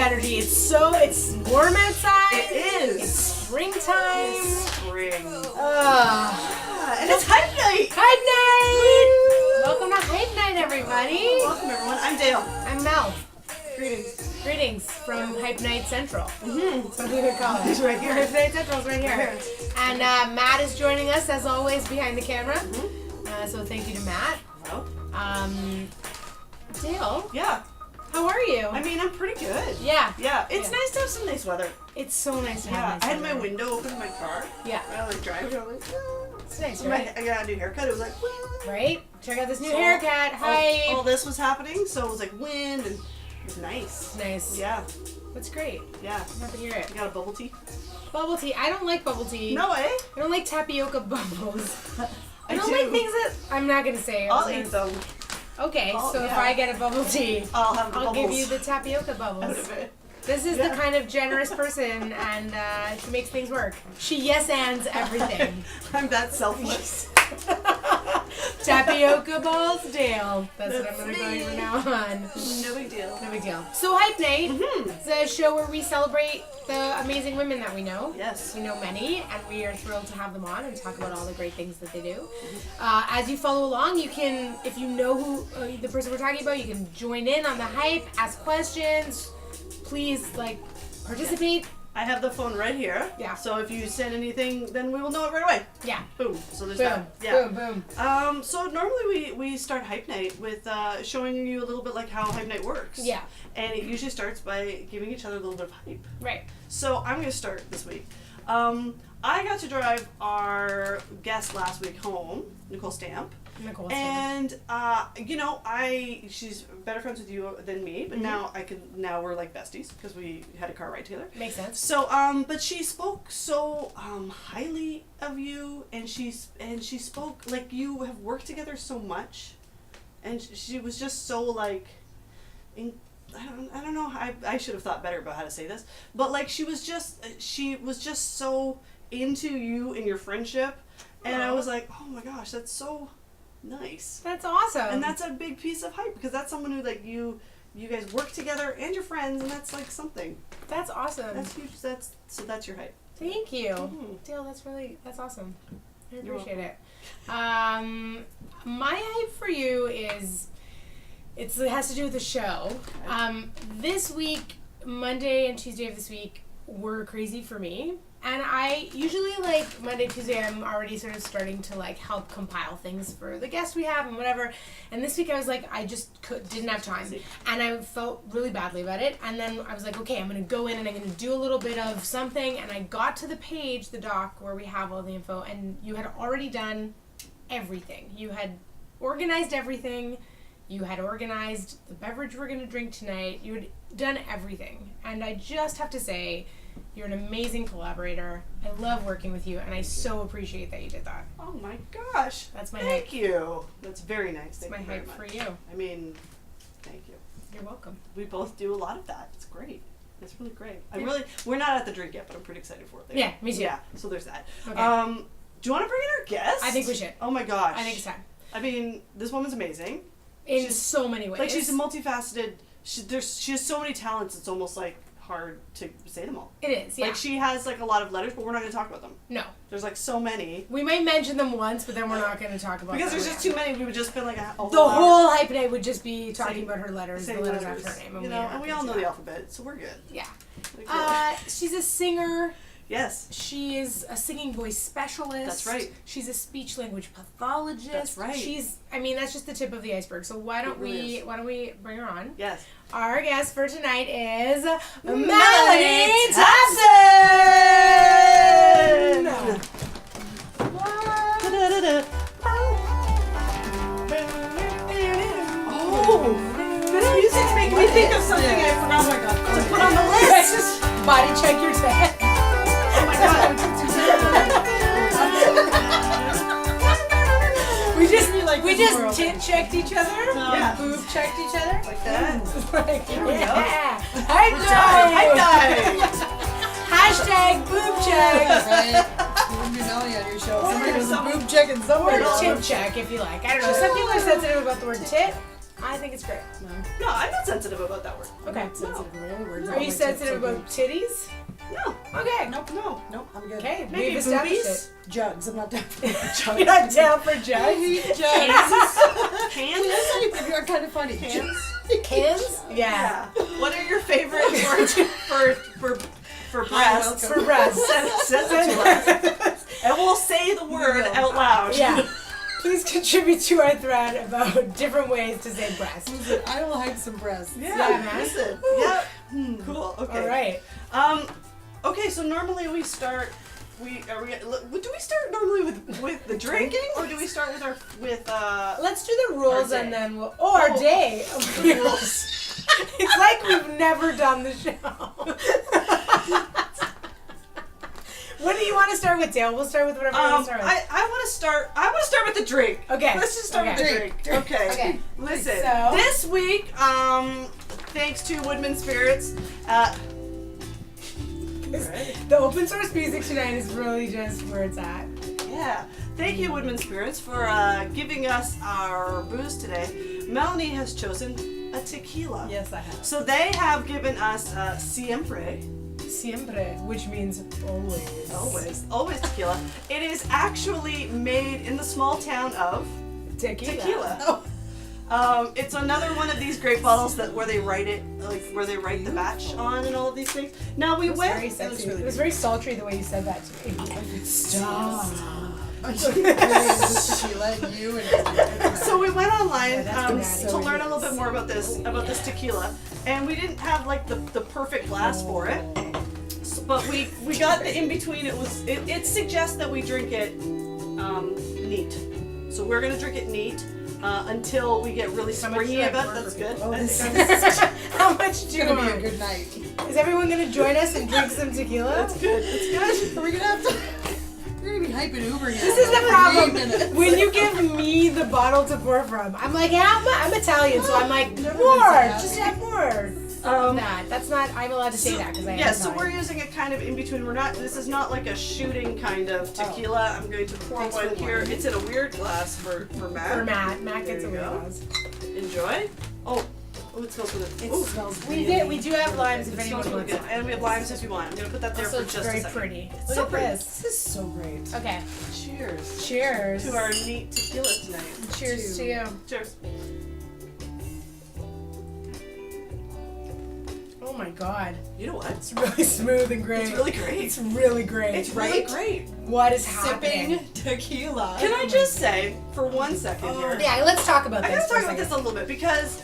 energy. It's warm outside. It is. It's springtime. It's spring. And it's Hype Night. Hype Night. Welcome to Hype Night, everybody. Welcome, everyone. I'm Dale. I'm Mel. Greetings From Hype Night Central. Something we could call it. He's right here. Hype Night Central's right here. And Matt is joining us, as always, behind the camera. So thank you to Matt. Hello. Dale. Yeah. How are you? I mean, I'm pretty good. Yeah. Yeah. It's nice to have some nice weather. It's so nice to have Yeah. nice I had weather. my window open in my car. Yeah. I like driving. I'm like, It's nice, right? I got a new haircut. It was like, Right? Check out this new haircut. Hi. All this was happening, so it was like wind and it was nice. Nice. Yeah. That's great. Yeah. I'm happy to hear it. You got a bubble tea? Bubble tea. I don't like bubble tea. No way. I don't like tapioca bubbles. I don't do. like things that I'm not gonna say. I'll eat them. Okay, so if I get a bubble tea, I'll have the I'll bubbles give you the tapioca out bubbles. of it. This is the kind of generous person, and she makes things work. She yes-ands everything. I'm that selfless. Tapioca balls, Dale. That's what I'm That's going to call you me. from now on. No big deal. No big deal. So Hype Night is a show where we celebrate the amazing women that we know. Yes. We know many, and we are thrilled to have them on and talk about all the great things that they do. As you follow along, you can, if you know who the person we're talking about, you can join in on the hype, ask questions. Please, participate. I have the phone right here. Yeah. So if you send anything, then we will know it right away. Yeah. Boom. So there's Boom. that. Yeah. Boom. Boom. So normally we start Hype Night with showing you a little bit like how Hype Night works. Yeah. And it usually starts by giving each other a little bit of hype. Right. So I'm going to start this week. I got to drive our guest last week home, Nicole Stamp. Nicole. And she's better friends with you than me, but now we're like besties because we had a car ride together. Makes sense. So but she spoke so highly of you, and she spoke like you have worked together so much, and she was just so like I don't know, I should have thought better about how to say this, but like she was just so into you and your friendship, and I was like, oh my gosh, that's so nice. That's awesome. And that's a big piece of hype because that's someone who like you guys work together and you're friends, and that's like something. That's awesome. That's huge. That's your hype. Thank you. Dale, that's awesome. I appreciate it. My hype for you is it has to do with the show. This week, Monday and Tuesday of this week were crazy for me. And I usually, Monday, Tuesday, I'm already sort of starting to, help compile things for the guests we have and whatever. And this week I was like, I just didn't have time. And I felt really badly about it. And then I was like, okay, I'm going to go in and I'm going to do a little bit of something. And I got to the page, the doc, where we have all the info. And you had already done everything. You had organized everything. You had organized the beverage we're going to drink tonight. You had done everything. And I just have to say, you're an amazing collaborator. I love working with you, and I so appreciate that you did that. Oh my gosh. That's my Thank hype. you. That's very nice. That's Thank my you very hype much. for you. I mean, thank you. You're welcome. We both do a lot of that. It's great. It's really great. We're not at the drink yet, but I'm pretty excited for it later. Yeah, me too. Yeah, so there's that. Okay. Do you want to bring in our guest? I think we should. Oh my gosh. I think it's time. I mean, this woman's amazing. In so many ways. Like, she's multifaceted. She has so many talents, it's almost hard to say them all. It is, yeah. She has a lot of letters, but we're not going to talk about them. No. There's so many. We might mention them once, but then we're not going to talk about them. Because there's just too many. We would just spend a whole the whole hype night would just be talking about her letters, the letters after her name. And we all know the alphabet, so we're good. Yeah. She's a singer. Yes. She is a singing voice specialist. That's right. She's a speech language pathologist. That's right. That's just the tip of the iceberg. So why don't we bring her on? Yes. Our guest for tonight is Melanie Tapson. Oh, this music's making me think of something I forgot to put on the list. Just body check your set. Oh my god. We just tit checked each other. Yeah. Boob checked each other. Like that. There we go. Hype night. Hashtag boob check. Right? You know on your show. Somebody was a boob checking somewhere. Or tit check if you like. I don't know. Some people are sensitive about the word tit. I think it's great. No, I'm not sensitive about that word. Okay. Sensitive, really? Words Are you like sensitive so about titties? No. Okay. Nope, nope, I'm good. Okay, Maybe we've established boobies? Jugs, I'm not down for it. jugs. You're not down for jugs? Hands? You're kind of funny. Hands? Cans? Yeah. What are your favorite words for breasts? For breasts. Send it to us. And we'll say the word out loud. Yeah. Please contribute to our thread about different ways to say breast. I will hide some breasts. Yeah, man. listen. Yep. Cool. Okay. All right. Okay, so normally we start. Do we start normally with the drinking, or do we start with Let's do the rules Our and day. then we'll. Oh, our day. the rules? It's like we've never done the show. What do you want to start with, Dale? We'll start with whatever you want to start with. I want to start with the drink. Okay. Let's just start with the drink. Okay. Okay. Listen. So- This week, thanks to Woodman Spirits, The open source music tonight is really just where it's at. yeah. Thank you, Woodman Spirits, for giving us our booze today. Melanie has chosen a tequila. Yes, I have. So they have given us Siempre. Siempre, which means always. Always tequila. It is actually made in the small town of Tequila. It's another one of these great bottles where they write the batch on and all of these things. Now we It was went. very sexy. It was very sultry the way you said that to me. Stop. Tequila, you and So we went online that's to learn a little bit more about this tequila, and we didn't have like the perfect glass for it. But we got the in between. It suggests that we drink it neat. So we're gonna drink it neat until we get really How much springy. do I I bet pour that's for good. Oh, I this think is How much do you gonna be a want? good night. Is everyone gonna join us and drink some tequila? that's good. That's good. Are we gonna have to? We're gonna be hyping Uber here. This is the for problem. 8 minutes. When you give me the bottle to pour from, I'm like, yeah, I'm Italian, so I'm like, Never more, been so happy. just have more. That's not. I'm allowed to say that because I am Yeah, so Italian. we're using it kind of in between. This is not like a shooting kind of tequila. I'm going to pour Thanks one for the here. wine. It's in a weird glass for Matt. For Matt. Matt There gets a you weird go. glass. Enjoy. Oh, it smells good. It Ooh, smells We really We do have limes if it anyone smells really wants good. it. And we have limes if you want. I'm gonna put that there Also, for it's just very a second. pretty. It's Look so at pretty. this. This is so great. Okay. Cheers. Cheers. To our neat tequila tonight. Cheers to you. Cheers. Oh my god. You know what? It's really smooth and great. It's really great. It's really great. It's really Right? great. What is happening? Sipping tequila. Can I just say, for 1 second here, Yeah, let's talk about I this. gotta for a talk about this second. a little bit because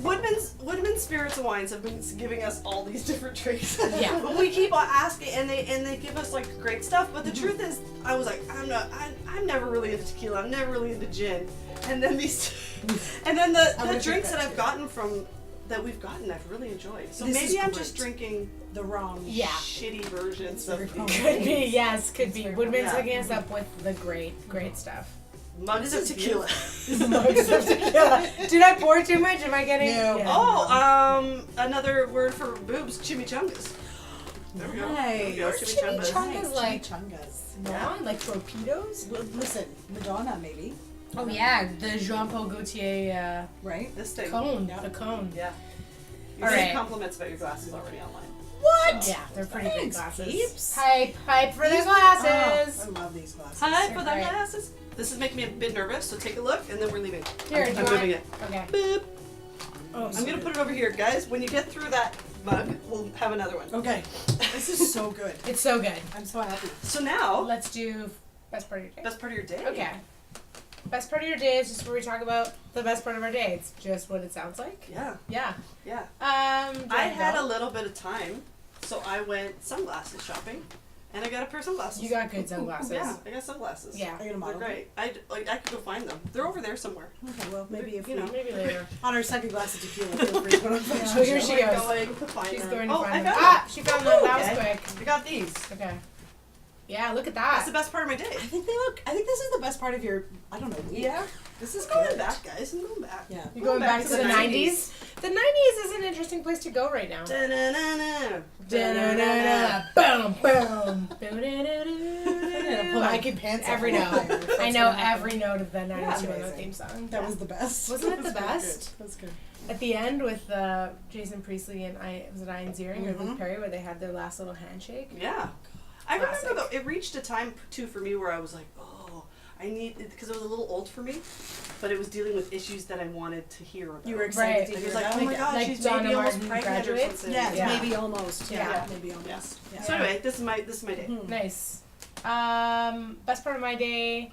Woodman's Spirits and Wines have been giving us all these different drinks. Yeah. But we keep on asking, and they give us like great stuff. But the truth is, I was like, I'm never really into tequila. I'm never really into gin. And then the would drinks think that that I've gotten we've gotten, I've really enjoyed. So This maybe is I'm great. just drinking The wrong. Yeah. shitty versions of very these. common. Could be, yes, could be. Woodman's Yeah. hooking us up with the great stuff. Mugs of tequila. Mugs of tequila. Did I pour too much? Am I getting? No. Yeah. Oh, another word for boobs, chimichangas. There we go. There we go. Nice. Chimichangas. Chimichangas. like- chungas. Lawn, like torpedoes? Well, listen, Madonna maybe, Oh yeah, the Jean-Paul Gaultier right? This thing. cone. Yeah. The cone. Yeah. You All see right. compliments about your glasses already online. What? Yeah, they're pretty great Thanks, glasses. peeps. Hype for their Oh, glasses. I love these glasses. Hi, They're for the great. glasses. This is making me a bit nervous, so take a look, and then we're leaving. Here, do I'm you want moving it. Okay. Boop. Oh, I'm gonna put it over here, guys. When you get through that mug, we'll have another one. Okay, this is so good. It's so good. I'm so happy. So now, Let's do best part of your day. best part of your day. Okay. Best part of your day is just where we talk about the best part of our day. It's just what it sounds like. Yeah, Yeah. yeah. Do you I wanna had go? a little bit of time, so I went sunglasses shopping, and I got a pair of sunglasses. You got good sunglasses. Yeah, I got sunglasses. Yeah. Are you gonna They're model? great. I could go find them. They're over there somewhere. Okay, well maybe if You we know. Maybe later. on our second glass of tequila, feel free to put on Yeah. Oh, here she We're goes. going to find She's them. going to Oh, find I them. found Ah, them. she found Oh, them. That okay. was quick. I got these. Okay. Yeah, look at That's that. the best part of my day. I think this is the best part of your, I don't know, week. Yeah. This is I'm going good. back, guys. I'm going back. Yeah. You're going back to the 90s? The 90s is an interesting place to go right now. Da-na-na-na. Da-na-na-na. Boom, boom. I'm gonna I can pants every up. note. That's I know what happened. every note of the 90210 amazing. theme song. That was the best. Wasn't it the That was really best? good. That was good. At the end with Jason Priestley and was it Ian Ziering or Luke Perry where they had their last little handshake? Yeah. I Classic. remember though, it reached a time too for me where I was like, oh, I need, because it was a little old for me, but it was dealing with issues that I wanted to hear about. You were excited Right. to Like, it hear was like, that. oh my god, Like she's Donna maybe almost Martin pregnant or graduates? something. Yes, Yeah. maybe almost. Yeah, Yeah. maybe almost. Yeah. So anyway, this is my day. Nice. Best part of my day.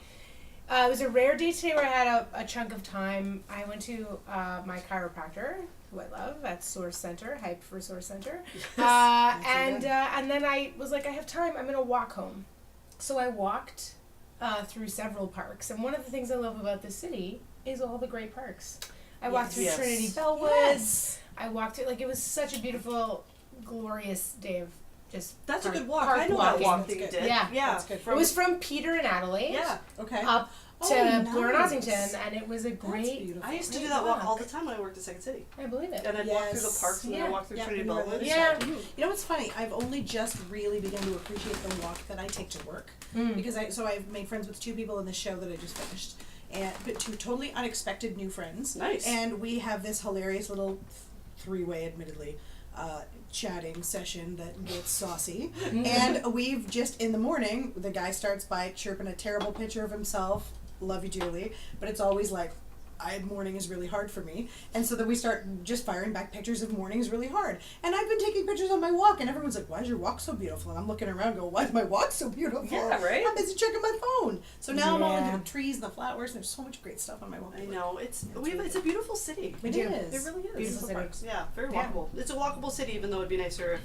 It was a rare day today where I had a chunk of time. I went to my chiropractor, who I love, at Source Center, hype for Source Center. And then I was like, I have time. I'm gonna walk home. So I walked through several parks, and one of the things I love about this city is all the great parks. I walked through Yes. Trinity Bellwoods. Yes. I walked through, like, it was such a beautiful, glorious day of just That's park- a good walk. park I know walking. that walk That's that you good. did. Yeah. Yeah. That's good. It was from Peter and Adelaide Yeah. Okay. up to Oh, Bloor and nice. Ossington, and it was a That's great. beautiful. I used to do Great that walk walk. all the time when I worked at Second City. I believe it. And I'd walk through the Yes. parks and then Yeah. I'd walk through Yeah, Trinity you were on the Bellwoods. other Yeah. side. You know what's funny? I've only just really begun to appreciate the walk that I take to work because I've made friends with 2 people in this show that I just finished, but 2 totally unexpected new friends. Nice. And we have this hilarious little 3-way, admittedly, chatting session that gets saucy. And we've just in the morning, the guy starts by chirping a terrible picture of himself. Love you dearly, but it's always like, morning is really hard for me, and so then we start just firing back pictures of morning is really hard. And I've been taking pictures on my walk, and everyone's like, "Why is your walk so beautiful?" And I'm looking around, going, "Why is my walk so beautiful?" Yeah, right? I'm busy checking my phone. So now I'm all Yeah. into the trees and the flowers. And there's so much great stuff on my walk. I know. It's really it's a beautiful city. We do. It is. It really is. Beautiful city. Parks. Yeah, very Yeah. walkable. It's a walkable city, even though it'd be nicer if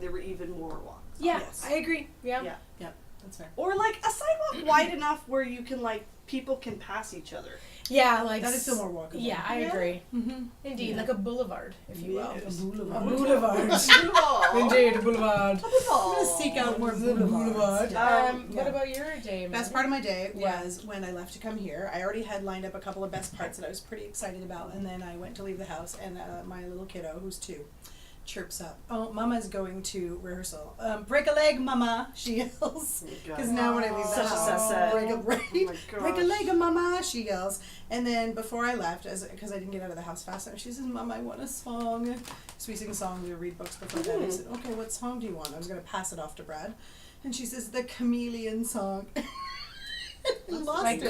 there were even more walks. Yeah, Yes. I agree. Yeah. Yeah. Yep, that's fair. Or like a sidewalk wide enough where you can people can pass each other. Yeah, like That is still more walkable. Yeah, I Yeah. agree. Mm-hmm. Indeed, Yeah. like a boulevard, if you will. Yes. A boulevard. Beautiful. Indeed, a boulevard. I'm gonna seek out more boulevards. Um, What yeah. about your day, Best Maggie? part of my day Yeah. was when I left to come here. I already had lined up a couple of best parts that I was pretty excited about, and then I went to leave the house, and my little kiddo, who's 2, chirps up, "Oh, Mama's going to rehearsal. Break a leg, Mama," she yells. Because now when I leave the Such a house, sad. break a, Oh right? my Break a gosh. leg, Mama, she yells. And then before I left, because I didn't get out of the house fast enough, she says, "Mom, I want a song." So we sing songs, we read books before that. I said, "Okay, what song do you want?" I was going to pass it off to Brad. And she says, "The Chameleon song." I lost Like it.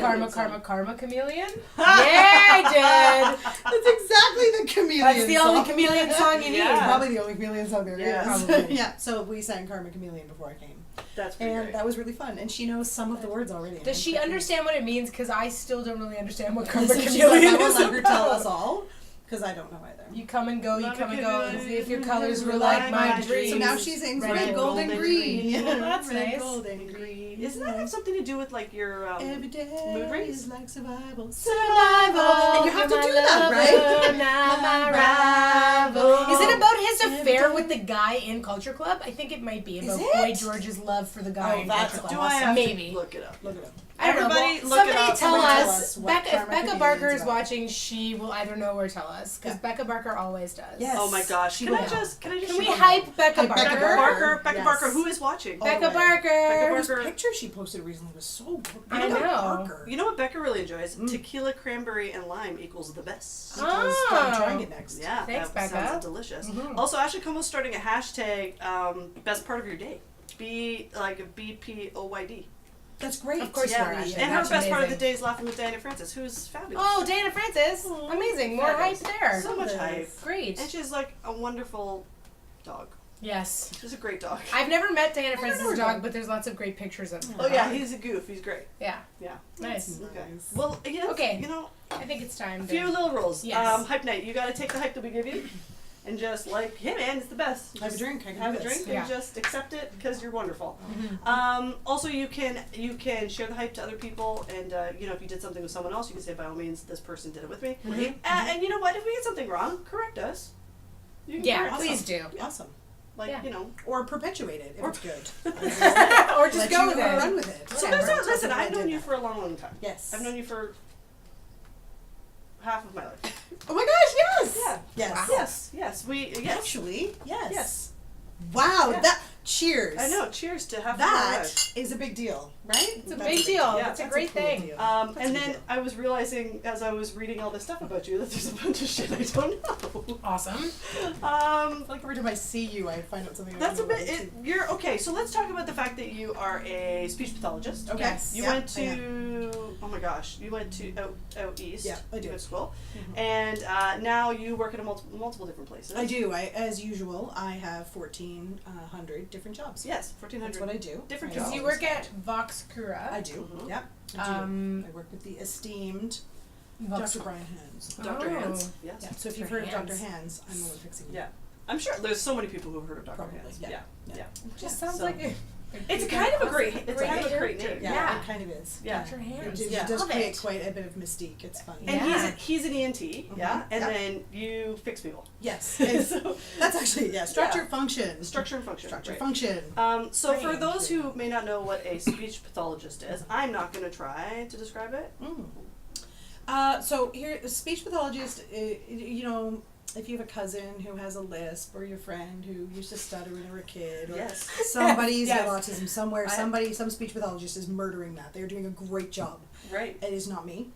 Karma Chameleon? Yeah, I did. That's exactly the Chameleon That's the song. only chameleon song you need. Yeah. Probably the only Chameleon song there is. Yeah. Probably. Yeah, so we sang Karma Chameleon before I came. That's pretty And great. that was really fun. And she knows some of the words already. Does she understand what it means? Because I still don't really understand what Karma Karma Chameleon Chameleon I will is let her tell us about. all, because I don't know either. You come and go, you Love come and it, go, good, as if your good, colors good, were like my dreams. dreams. So now she sings Red, red, gold, and green. green. Oh, that's Red, nice. gold, and green. Doesn't that have something to do with your Every day mood rings? is like survival. Survival. And you have to you're do my that, lover, not my rival. Is it about his affair with the guy in Culture Club? I think it might be Is about it? Boy George's love for the guy Oh, in that's Culture Club. Do I have Maybe. to look it up? Look it up. I don't know. Everybody Well, look it somebody up. tell Somebody tell us. us what If Karma Becca Chameleon's Barker is about. watching, she will either know or tell us. Because Yeah. Becca Barker always does. Yes. Oh my gosh! She Can I will. just Can we shoot hype Becca Hype Barker? Becca Becca Barker? Becca Yes. Barker, who is watching? Oh, Becca right. Barker. Becca This Barker. picture she posted recently was so good. I Becca know. Barker. You know what Becca really enjoys? Tequila, cranberry, and lime equals the best. Because Oh. I'm trying it next. Yeah, Thanks, that Becca. sounds delicious. Mhm. Also, ASHA-COMO's starting a hashtag best part of your day. BPOYD. That's great. Of course Yeah, you are, Asha. and her That's best part of the amazing. day is laughing with Diana Francis, who's fabulous. Oh, Diana Francis. Amazing. More hype Fabulous. there. So much Yes. hype. Great. And she's like a wonderful dog. Yes. She's a great dog. I've never met Diana know Francis' her dog, dog. but there's lots of great pictures of her. Oh yeah, dog. he's a goof. He's great. Yeah. Yeah. Nice. Okay. Nice. Well, yeah. Okay. You know, I think it's time. a to- few little rules. Yes. Hype night. You got to take the hype that we give you, and just hey man, it's the best. Have a drink. I can Have do a this. drink Yeah. and just accept it because you're wonderful. Mhm. Also, you can share the hype to other people, and if you did something with someone else, you can say by all means, this person did it with me. Mhm. And you know what? If we get something wrong, correct us. You can Yeah, correct us. please do. Awesome. Yeah. Or perpetuate it if Or- it's good. Or just Let go you with it. run with it. So Whatever. listen, Something I I've known did you that. for a long, long time. Yes. I've known you for half of my life. Oh my gosh, yes! Yeah. Yes. Wow. Yes. We. Yes. Actually, yes. Yes. Wow, Yeah. that cheers. I know. Cheers to have That is a big deal, right? It's a big deal. Yeah, It's a that's great cool thing. deal. And That's a then deal. I was realizing as I was reading all this stuff about you that there's a bunch of shit I don't know. Awesome. Like every time I see you, I find out something. I That's a don't know bit. about you. You're okay. So let's talk about the fact that you are a speech pathologist. Okay. Yes. You Yeah, went I am. to. Oh my gosh. You went to out east. Yeah, I do. You went to school, Mhm. and now you work at multiple different places. I do. As usual, I have 1,400 different jobs. Yes, 1,400. That's what I do. Different I jobs. Because you always work have. at Vox Cura. I do. Mhm. Yep. I do. I work with the esteemed Dr. Brian Hands. Dr. Oh. Hands. Yes. Yeah. So if you've Dr. heard of Dr. Hands. Hands, I'm the one fixing you. Yeah. I'm sure there's so many people who've heard of Dr. Probably, Hands. yeah. Yeah. Yeah. Yeah. Just sounds So- like a It's good kind of a awesome- great. It's kind of a great character. name. Yeah, Yeah. it kind of is. Yeah. Dr. It, Hands. it Yeah. does Love create it. quite a bit of mystique. It's funny. And Yeah. he's an ENT, yeah, and Yep. then you fix people. Yes. So That's actually, structure, Yeah. function. structure and function. Structure, right. function. So for Right. those who may not know what a speech pathologist is, I'm not going to try to describe it. So here, a speech pathologist, you know, if you have a cousin who has a lisp, or your friend who used to stutter when they were a kid, or Yes. somebody's Yes. got autism somewhere, I- some speech pathologist is murdering that. They're doing a great job. Right. It is not me.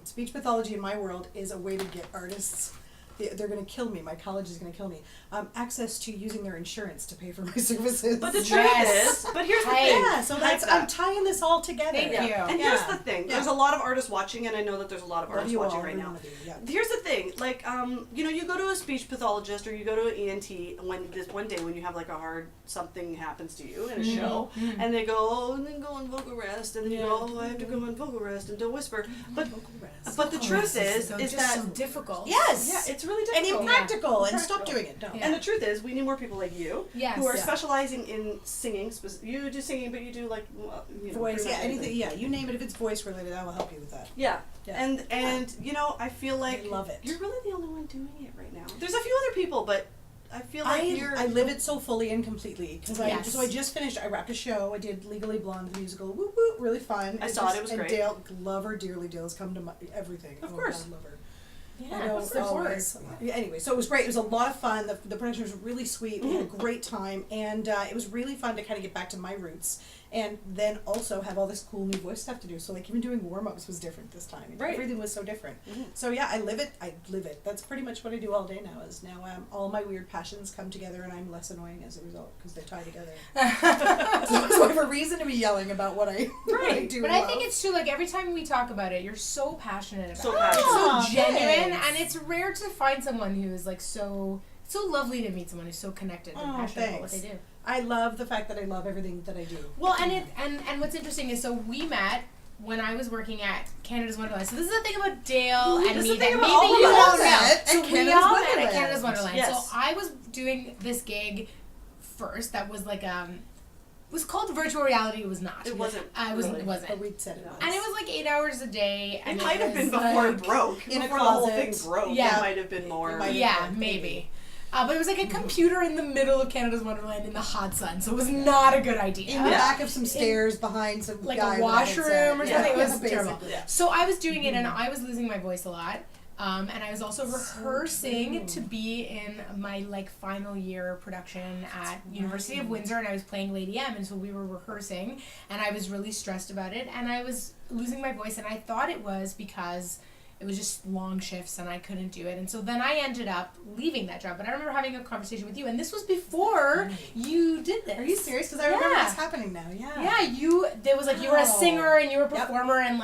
Speech pathology in my world is a way to get artists. They're going to kill me. My college is going to kill me. Access to using their insurance to pay for my services. But the truth Yes. is, but here's the Hey. thing. yeah, so that's Hype that. I'm tying this all together. Thank Yeah. you. And Yeah. here's the thing. Yeah. There's a lot of artists watching, and I know that there's a lot of Love artists you all, watching right every now. one of you, yeah. Here's the thing, like, you know, you go to a speech pathologist or you go to an ENT when this one day when you have like a hard something happens to you in a show, and they go, oh, and then go on vocal rest, and then you go, oh, I have to go on vocal rest and don't whisper. But the truth is so that just so difficult. Yes. yeah, it's really And difficult. impractical, and Impractical. stop doing it. No. Yeah. And the truth is, we need more people like you Yes. who are Yeah. specializing in singing. You do singing, but you do like you know, Voice, pretty yeah, much anything, yeah, you name it. If it's voice related, I will help you with that. Yeah. Yeah. And you know, I feel like I love it. you're really the only one doing it right now. There's a few other people, but I feel like you're. I live it so fully and completely because Yes. I just finished. I wrapped a show. I did Legally Blonde the musical. Whoop whoop, really fun. I saw it. It was and great. Dale, love her dearly. Dale's come to my everything. Of Oh, course. God, love her. Yeah, I know, of course. always. Yeah, anyway, so it was great. It was a lot of fun. The production was really sweet. We had a Mm-hmm. great time, and it was really fun to kind of get back to my roots, and then also have all this cool new voice stuff to do. So like even doing warm ups was different this time. Right. Everything was so different. Mhm. So yeah, I live it. I live it. That's pretty much what I do all day now. Is now all my weird passions come together, and I'm less annoying as a result because they tie together. So I have a reason to be yelling about what I do. But I love. think it's true, like every time we talk about it, you're so passionate about So it. passionate. It's so Aw, genuine, thanks. and it's rare to find someone who is like so lovely to meet someone who's so connected and Oh, passionate about what thanks. they do. I love the fact that I love everything that I do. Well, and what's interesting is so we met when I was working at Canada's Wonderland. So this is the thing about Dale and This is me the thing that about maybe all you of don't us know. at So we Canada's all met at Wonderland. Canada's Wonderland. Yes. So I was doing this gig first that was like it was called virtual reality. It was not. It wasn't. It wasn't. really. It wasn't. But we said it No. was. And it was like 8 hours a day. It And might have been was, before like, it broke. in a Before the whole closet. thing broke. Yeah. It might have been more. It might have Yeah, been, maybe. But it was like a computer in the middle of Canada's Wonderland in the hot sun, so it was not a good idea. in the Yeah. back of some stairs behind some Like guy a with washroom headset. or Yeah. something. It was Basically. terrible. Yeah. So I was doing it, and I was losing my voice a lot. And I was also rehearsing to be in my like final year production at University of Windsor, and I was playing Lady M, and so we were rehearsing, and I was really stressed about it, and I was losing my voice, and I thought it was because it was just long shifts and I couldn't do it. And so then I ended up leaving that job. But I remember having a conversation with you, and this was before you did this. Are you serious? Because I remember Yeah. this happening now. Yeah. Yeah, there was like you were a Wow. singer and you were a Yep. performer and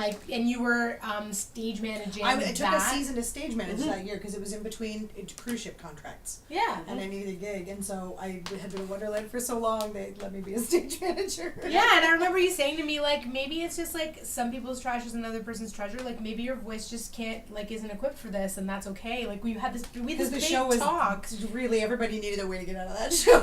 you were stage managing. I took that. a season to stage manage that year because it was in between cruise ship contracts. Yeah. And I needed a gig, and so I had been in Wonderland for so long, they let me be a stage manager. Yeah, and I remember you saying to me, like, maybe it's just like some people's trash is another person's treasure. Like maybe your voice just isn't equipped for this, and that's okay. Like we had this Because the big show was talk. really, everybody needed a way to get out of that show.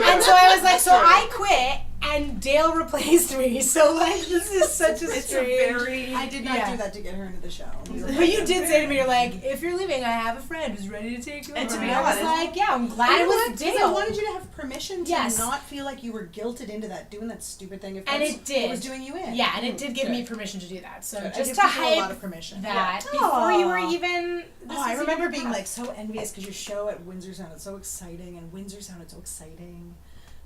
And so I was like, so I quit, and Dale replaced me. So like, this is such a It's a strange. very. I did not Yeah. do that to get her into the show. But you did say to me, you're like, if you're leaving, I have a friend who's ready to take you over. And to be I was honest- like, yeah, I'm glad You it know was what? 'Cause I Dale. wanted you to have permission to Yes. not feel like you were guilted into doing that stupid thing. If And that's it did. what was doing you in. Yeah, and it did give me Good. permission to do that. So Good. I just give to people a lot hype of permission. that Yeah. before you were Aw. even. Oh, I remember being like so envious because your show at Windsor sounded so exciting, and Windsor sounded so exciting.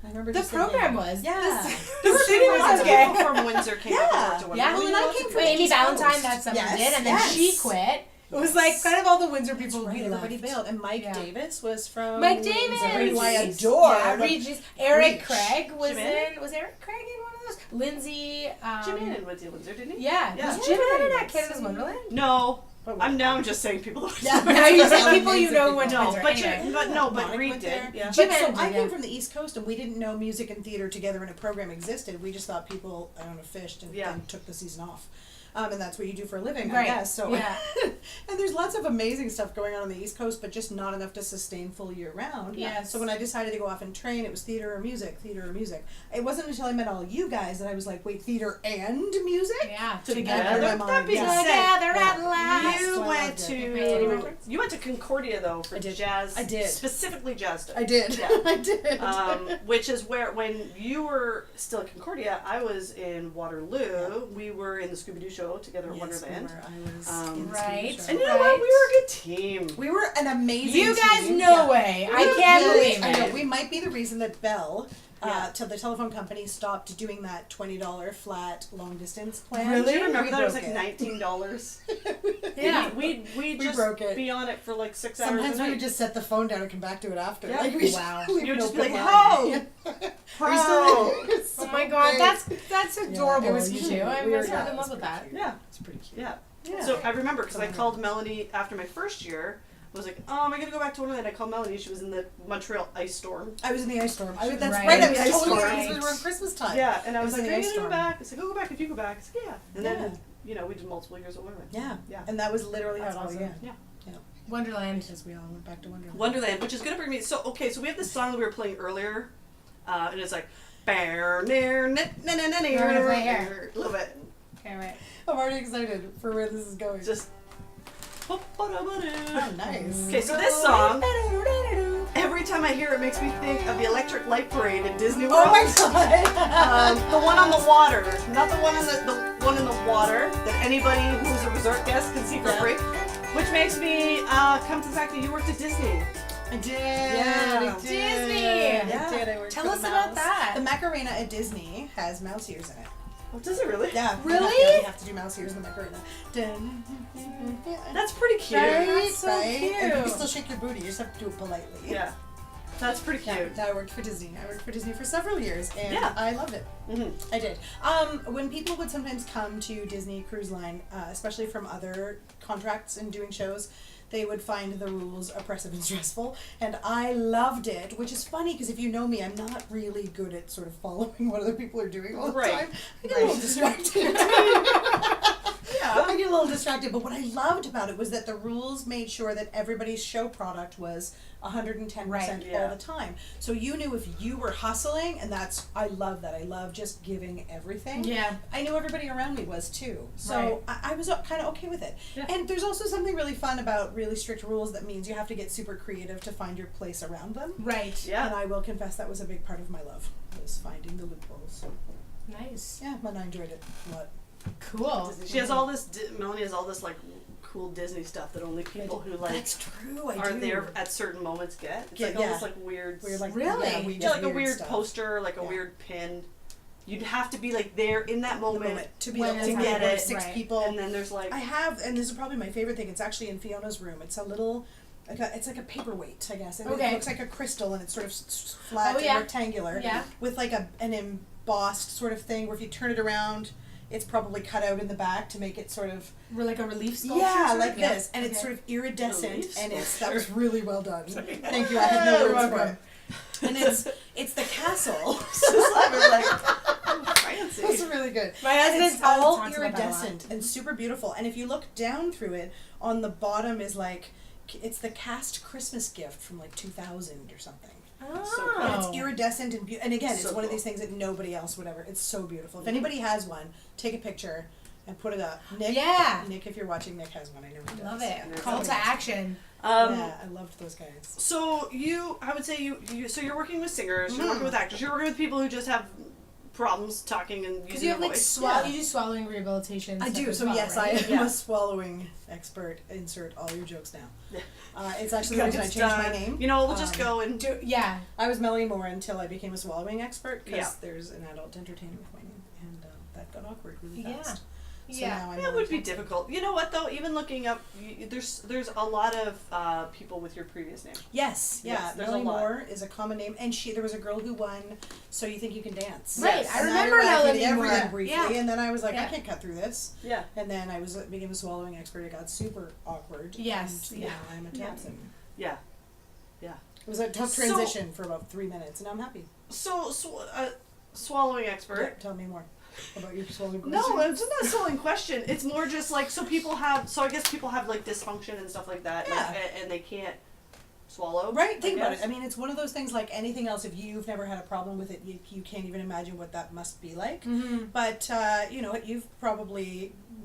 I remember The just thinking, program was. Yeah. The city was okay. People from Windsor came up and worked at Yeah, well, and I came from Amy the East Valentine, Coast. that summer Yes, did, and then yes. she quit. It was like kind of all the Windsor people Right, really everybody left. bailed. And Mike Yeah. Davis was from Mike Windsor, Davis! who I Regis. adore. Yeah, Regis. Eric Reach. Craig was Jim was Eric Craig in one of those? Lindsay. Jim Annan went to Windsor, didn't he? Yeah. Yeah. Was Jim Annan at Canada's Wonderland? No. But I'm now just saying people that Yeah. Now you said Amazing people you know who went to No, Windsor. but Anyway. Mike Reed went did. there. Yeah. Jim But so Annan I did, came yeah. from the East Coast, and we didn't know music and theater together in a program existed. We just thought people, I don't know, fished and then took the season off. And that's what you do for a living, I Right. guess. So, Yeah. and there's lots of amazing stuff going on the East Coast, but just not enough to sustain full year round. Yes. So when I decided to go off and train, it was theater or music, theater or music. It wasn't until I met all you guys that I was like, wait, theater and music? Yeah. Together. That mind, being yeah. said, Together at last. Yes, you so I went loved it. Any to reference? Concordia though for I did. jazz. I did. Specifically jazz stuff. I did. Yeah. I did. Which is where when you were still at Concordia, I was in Waterloo. Yeah. We were in the Scooby Doo show together at Yes, Wonderland. I was in the Right. Swedish And show. you know what? We were a good team. We were an amazing You guys, team. no Yeah. way. We I were can't really- believe I know, it. we might be the reason that Bell, Yeah. to the telephone company, stopped doing that $20 flat long distance plan. Do Really? you remember We that? It was broke like $19. Yeah. We'd We just broke it. be on it for like 6 hours Sometimes a we night. would just set the phone down and come back to it after. Yeah. Like we Wow. we You would just be open like, line. "Ho! Are you still Ho!" there? It's Oh so my god, great. that's adorable. it was you cute. two. I We were- was yeah, in it was love with pretty that. cute. Yeah. It's pretty cute. Yeah. Yeah. So I remember because I Totally. called Melanie after my first year. I was like, oh, am I going to go back to Wonderland? I called Melanie. She was in the Montreal ice storm. I was in the ice storm. That's Right. right. I was The ice totally storm. because we were on Christmas time. Yeah, and I It was was like, in are the you ice going to go storm. back? I said, go back if you go back. I said, yeah. And Yeah. then, you know, we did multiple years at Wonderland. Yeah. Yeah. And that was literally That's how it all awesome. began. Yeah. Wonderland. Because we all went back to Wonderland. Wonderland, which is going to bring me. So, okay, so we have this song that we were playing earlier, and it's like, bear, near, na na na na We're gonna play here. a little bit. Okay, right. I'm already excited for where this is going. Just. Oh, nice. Okay, so this song, every time I hear it, makes me think of the Electric Light Parade at Disney World. Oh my god! The one on the water, not the one in the one in the water that anybody who's a resort guest can see for free. Which makes me come to the fact that you worked at Disney. I did. Yeah. I did. Disney. I did. I worked Tell for us the about mouse. that. The Macarena at Disney has mouse ears in it. Oh, does it really? Yeah. Really? You have to do mouse ears in the Macarena. That's pretty cute. Right, That's so right? And you can cute. still shake your booty. You just have to do it politely. Yeah. That's pretty Yeah, cute. I worked for Disney. I worked for Disney for several years, and Yeah. I loved it. Mm-hmm. I did. When people would sometimes come to Disney Cruise Line, especially from other contracts and doing shows, they would find the rules oppressive and stressful, and I loved it, which is funny because if you know me, I'm not really good at sort of following what other people are doing all the Right. time. I get a little distracted. I get a little distracted, but what I loved about it was that the rules made sure that everybody's show product was 110% Right, all yeah. the time. So you knew if you were hustling, and I love that. I love just giving everything. Yeah. I knew everybody around me was too. So Right. I was kind of okay with it. Yeah. And there's also something really fun about really strict rules that means you have to get super creative to find your place around them. Right. Yeah. And I will confess that was a big part of my love, was finding the loopholes. Nice. Yeah, and I enjoyed it a lot. Cool. She has all this. Melanie has all this like cool Disney stuff that only people who like That's true, I are do. there at certain moments get. It's Yeah, like all yeah. this like weird. Weird, like, Really? Yeah, we Yeah, get like a weird stuff. poster, like a Yeah. weird pin. You'd have to be like there in that The moment, to be When able it's to get happening. it. 6 Right. people. and then there's like I have, and this is probably my favorite thing. It's actually in Fiona's room. It's a little, it's like a paperweight, I guess. And Okay. It looks like a crystal, and it's sort of flat Oh, yeah. and rectangular. Yeah. With like an embossed sort of thing where if you turn it around, it's probably cut out in the back to make it sort of We're like a relief sculpture. yeah, sort like of? Yeah. this, and it's Okay. sort of iridescent, Relief and that sculpture. was really well done. Thank you. I had no You're words for welcome. it. And it's the castle. we're like fancy. That's really good. My husband It's all talks about that a lot. iridescent and super beautiful. And if you look down through it, on the bottom is like, it's the cast Christmas gift from like 2000 or something. Oh. And it's iridescent and again, it's So one of cool. these things that nobody else would ever. It's so beautiful. If anybody has one, take a picture and put it up. Nick, Yeah. Nick, if you're watching, Nick has one. I know he does. Love it. Yeah. Call to action. Yeah, I loved those guys. So I would say so you're working with singers, you're Mhm. working with actors, you're working with people who just have problems talking and Because using you have your like voice. you do swallowing rehabilitation. I stuff do. as So well, yes, right? I am Yeah. a swallowing expert. Insert all your jokes now. It's actually the Yeah, reason I just, changed my name. You know, we'll just go and Do, yeah. I was Melanie Moore until I became a swallowing expert because Yeah. there's an adult entertainer with my name, and that got awkward really Yeah. fast. So Yeah. now I'm that Melanie would be Tapson. difficult. You know what though? Even looking up, there's a lot of people with your previous name. Yes, yeah. Yes, there's a Melanie lot. Moore is a common name, and there was a girl who won So You Think You Can Dance. Right, Yes. I And remember I Melanie did everything Moore. briefly, Yeah. and then I was like, Yeah. I can't cut through this. Yeah. And then I became a swallowing expert. It got super awkward. Yes, And yeah. now I'm a Yeah. Tapson. Yeah. It was a tough So- transition for about 3 minutes, and I'm happy. So swallowing expert. Yeah, tell me more about your swallowing. No, question. it's not a swallowing question. It's more just like so I guess people have like dysfunction and stuff like that, Yeah. like, and they can't swallow. Right, think about guess. it. I mean, it's one of those things like anything else. If you've never had a problem with it, you can't even imagine what that must be like. Mm-hmm. But,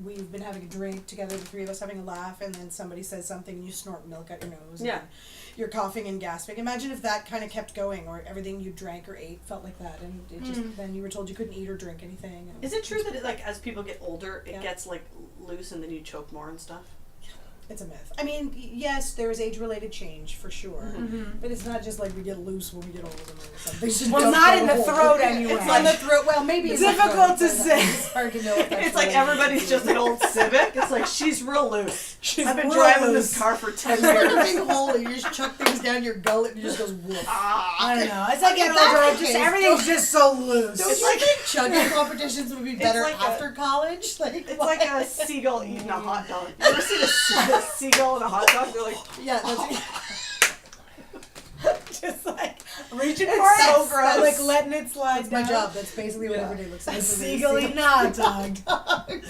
we've been having a drink together, the three of us having a laugh, and then somebody says something and you snort milk out your nose. Yeah. And you're coughing and gasping. Imagine if that kind of kept going, or everything you drank or ate felt like that, and it just, then you were told you couldn't eat or drink anything. And Is it true that it, like as people get older, it Yeah. gets like loose and then you choke more and stuff? It's a myth. I mean, yes, there is age-related change for sure, Mm-hmm. but it's not just like we get loose when we get older or something. Should Well, go not through in the whole- throat anyway. It's on the throat. Well, maybe in the Difficult throat, to but say. It's hard to know. If that's It's like really- everybody's just an old Civic. It's like she's real loose. I've been real driving loose. this car for 10 It's like a years. big hole. You just chuck things down your gullet and it just goes woof. I don't know. It's like Okay, getting that's older. the Just case. everything's just so loose. Don't It's you like- think chugging competitions would be better like after college? Like It's like a seagull eating a hot dog. You ever seen a seagull and a hot dog? They're like, yeah, that's Just like reaching for It's it, so gross. like letting it slide that's my down. job. That's basically what Yeah. every day looks like. A for me. seagull eating a hot dog.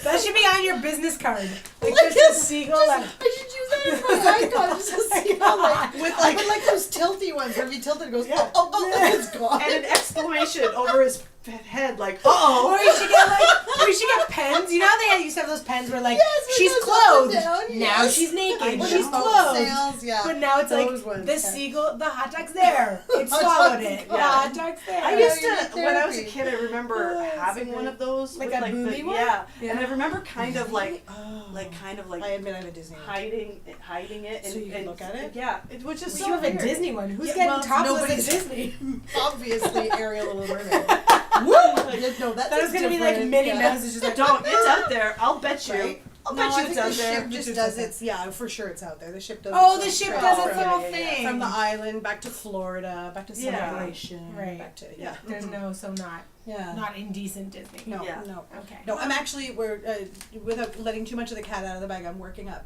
That should be on your business card. Like Like just a this, seagull. I should use that as my icon. Just a seagull, like, with like but like those tilty ones where if you tilt it, it goes Yeah. and it's gone. and an exclamation over his head, like, uh-oh. Or you should get we should get pens. You know how they used to have those pens where like Yes, where it she's goes up clothed. and down, Now yes. she's naked. I She's know. clothed. Sails, yeah. But now it's Those like ones, the yeah. seagull, the hot dog's there. It Hot swallowed dog's it. gone. The hot dog's there. I know, used you to, need when I was a therapy. kid, I remember Oh, that's having so one great. of those. Like with, a booby one? Yeah. Yeah. And I remember kind of like, Oh. like I admit I have a Disney one. hiding it. So and, you can and look at it? Yeah. Which is Well, so you have a weird. Disney one. Who's Yeah, getting well, topless nobody's- at Disney? Obviously, Ariel Little Mermaid. Woo! No, that's That was gonna be like different, Minnie yeah. Mouse is just like Don't. It's out there. I'll bet you. Right? I'll No, bet I you think it's out the there. ship just does its, yeah, for sure it's out there. The ship does Oh, its the own ship trip does from- its little yeah, yeah. thing. From the island back to Florida, back to Yeah. Celebration, Right. back to, Yeah. There's no, so not yeah. indecent Disney. No, Yeah. no. Okay. No, I'm actually, without letting too much of the cat out of the bag, I'm working up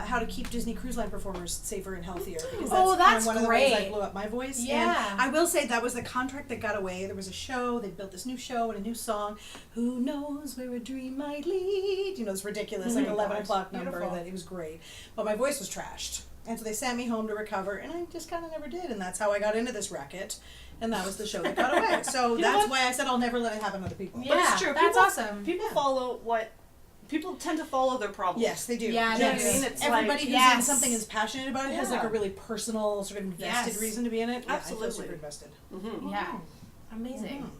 how to keep Disney Cruise Line performers safer and healthier. Because Oh, that's, kind that's of one of the ways I great. blew up my voice. Yeah. And I will say that was the contract that got away. There was a show, they built this new show and a new song, Who Knows Where a Dream Might Lead? You know, this ridiculous, like Oh my 11 gosh, o'clock number beautiful. that it was great. But my voice was trashed. And so they sent me home to recover, and I just kind of never did. And that's how I got into this racket. And that was the show that got away. So You know that's what? why I said I'll never let it happen to other people. Yeah, it's true. that's People- awesome. People Yeah. follow what. People tend to follow their problems. Yes, they do. Yeah, Do you know what Yes. I mean? It's Everybody like, who's in yes. something is passionate about it has like Yeah. a really personal, sort of invested Yes. reason to be in it. Yeah, I Absolutely. feel super invested. Mhm. Yeah. Amazing.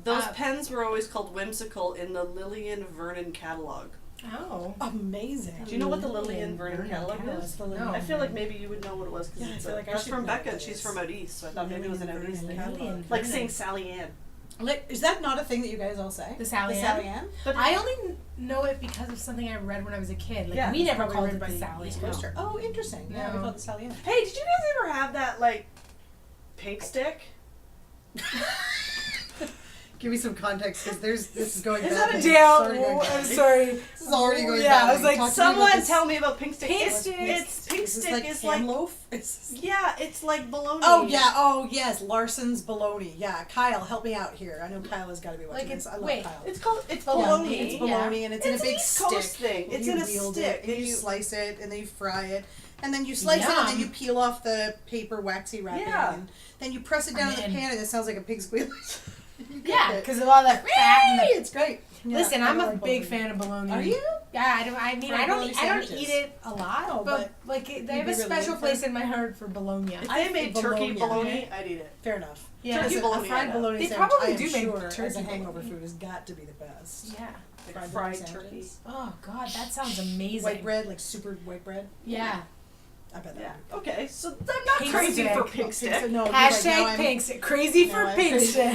Those Uh, pens were always called whimsical in the Lillian Vernon catalog. Oh. Amazing. Do you know what the Lillian Vernon catalog catalog. is? No. I feel like maybe you would know what it was because Yeah, I it's feel like I that's should from know Becca what and it she's is. from out east, so I thought maybe it was an Lillian out east Vernon thing. catalog. Like saying Sally Ann. Like, is that not a thing that you guys all say? The Sally Ann? Sally Ann? But I only know it because of something I read when I was a kid. Like Yeah, we never Probably called read it by the Sally East Ann. Coaster. Oh, interesting. Yeah, we No. call it the Sally Ann. Hey, did you guys ever have that like pink stick? Give me some context because this is going Is bad. that a things. Dale, It's already going I'm bad. sorry. This is already going Yeah, bad. I was like, Talk to me about Someone this. tell me about pink stick. Pink It's- stick. It's pink Is this stick like is ham like loaf? It's yeah, it's like bologna. Oh yeah, oh yes, Larson's bologna. Yeah, Kyle, help me out here. I know Kyle has got to be watching Like this. I love wait, Kyle. It's called it's Bologna. bologna. It's bologna and it's in a It's big an East stick. Coast thing. It's You in a wield stick it, and you you slice it and then you fry it and then you slice it and then Yum. you peel off the paper waxy wrapping Yeah. and then you press it down in the I'm in. pan and it sounds like a pig squeal. Yeah, because of all that fat and the... It's great. Yeah, Listen, I'm a like big bologna. fan of bologna. Are you? Yeah, I don't sandwiches. eat it a lot, No, but like they have a be really special in place for- in my heart for bologna. If I they made think turkey bologna. bologna, I'd eat it. Fair enough. Yeah. Turkey Listen, a bologna, fried yeah. bologna They sandwich, probably I am do make sure, as a turkey hangover bologna. food has got to be the best. Yeah. Like Fried fried bologna turkey. sandwiches. Oh God, that sounds amazing. White bread, like super white bread. Yeah. I bet that Yeah. would be good. Okay, so I'm not Pink crazy stick. for pink stick. No, you're right, now Hashtag I'm- pink stick. Crazy for now I'm pink crazy. stick.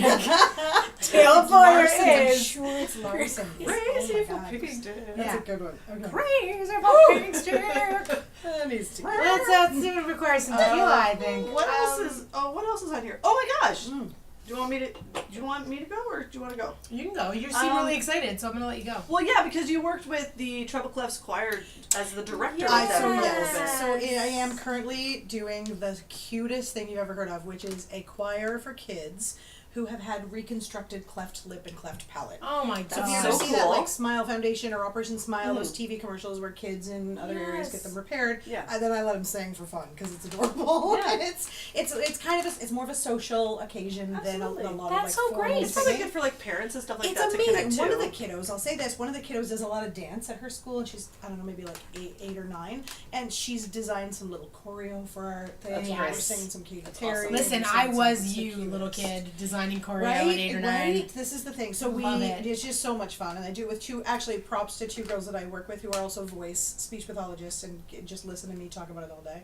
It's Tail for Larson's, I'm is. sure it's Larson. Crazy Oh my for God. pink stick. That's Yeah. a good one. Okay. Crazy for pink stick. That needs to go. That's gonna require some tequila, I think. What else is on here? Oh my gosh. Mm. Do you want me to go or do you want to go? You can go. You seem really excited, so I'm gonna let you go. Well, yeah, because you worked with the Treble Clefs Choir as the director. Yes. of that So a little yes, bit. so I am currently doing the cutest thing you've ever heard of, which is a choir for kids who have had reconstructed cleft lip and cleft palate. Oh my So if you God. ever so see that cool. like Smile Foundation or Operation Smile, those TV commercials where kids in other areas get Yes. them repaired, Yeah. then I let them sing for fun because it's adorable. Yeah. And it's kind of it's more of a social occasion than a Absolutely. lot That's of so like formal great. It's probably singing. good for like parents and stuff like It's that to connect amazing. One to. of the kiddos, I'll say this, one of the kiddos does a lot of dance at her school, and she's, I don't know, maybe like eight or nine, and she's designed some little choreo for our thing. That's We're great. singing some Katy That's Perry. awesome. Listen, we're I singing was some you, cutest. little kid, designing choreo at Right, 8 or 9. right. This is the thing. So Love it. it's just so much fun, and I do it with two. Actually, props to two girls that I work with who are also speech pathologists, and just listen to me talk about it all day.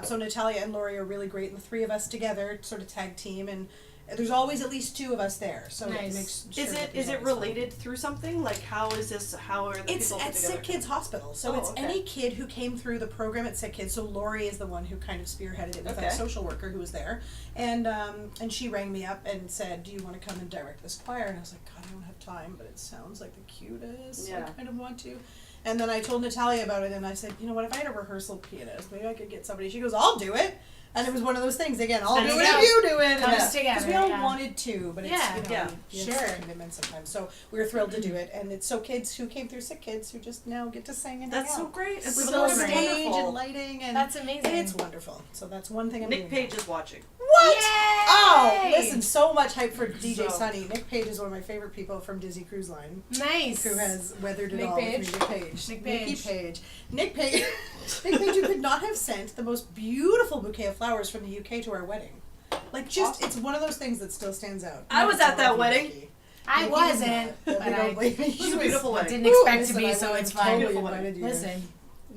So Natalia and Lori are really great, and the three of us together sort of tag team, and there's always at least two of us there. So Nice. it makes sure Is that it there's always related through something? Like how is this? How are the It's people put at together? Sick Kids Hospital. So Oh, it's okay. any kid who came through the program at Sick Kids. So Lori is the one who kind of spearheaded it with Okay. a social worker who was there. And she rang me up and said, "Do you want to come and direct this choir?" And I was like, "God, I don't have time, but it sounds like the cutest. Yeah. I kind of want to." And then I told Natalia about it, and I said, "You know what, if I had a rehearsal pianist, maybe I could get somebody." She goes, "I'll do it." And it was one of those things, again, I'll There do you it go. if you do it. Comes Because together, we all yeah. wanted to, but it's, Yeah. you know, Yeah. it's Sure. a commitment sometimes. So we were thrilled to do it, and it's so kids who came through Sick Kids who just now get to sing and That's hang so out. great. It's With so a great. stage wonderful. and lighting, and That's amazing. it's wonderful. So that's one thing I'm Nick doing. Page is watching. What? Yay! Oh, listen, so much hype for DJ So- Sunny. Nick Page is one of my favorite people from Disney Cruise Line, Nice. who has weathered it Nick all Page? with me. Nick Page. Nick Nicky Page. Page. Nick Page. Nick Page, who could not have sent the most beautiful bouquet of flowers from the UK to our wedding. Like, just, it's one of those things that still stands out. I was at that wedding. Nicky. I Nicky wasn't, was but not. We I don't blame you. It was a beautiful wedding. didn't expect Listen, to be, I so would it's have fine. totally Beautiful invited you. Listen,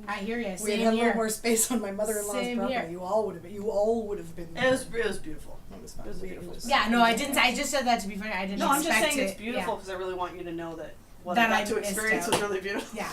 I hear you. We had Same had a here. little more space on my mother-in-law's Same property. here. You all would have been. You all would have been. It was beautiful. It was fun. It was We- beautiful. Yeah, no, I didn't. I just said that to be funny. I didn't No, I'm just expect saying it. it's beautiful because I really want you to know that what That I I got to missed experience out. was really beautiful. Yeah.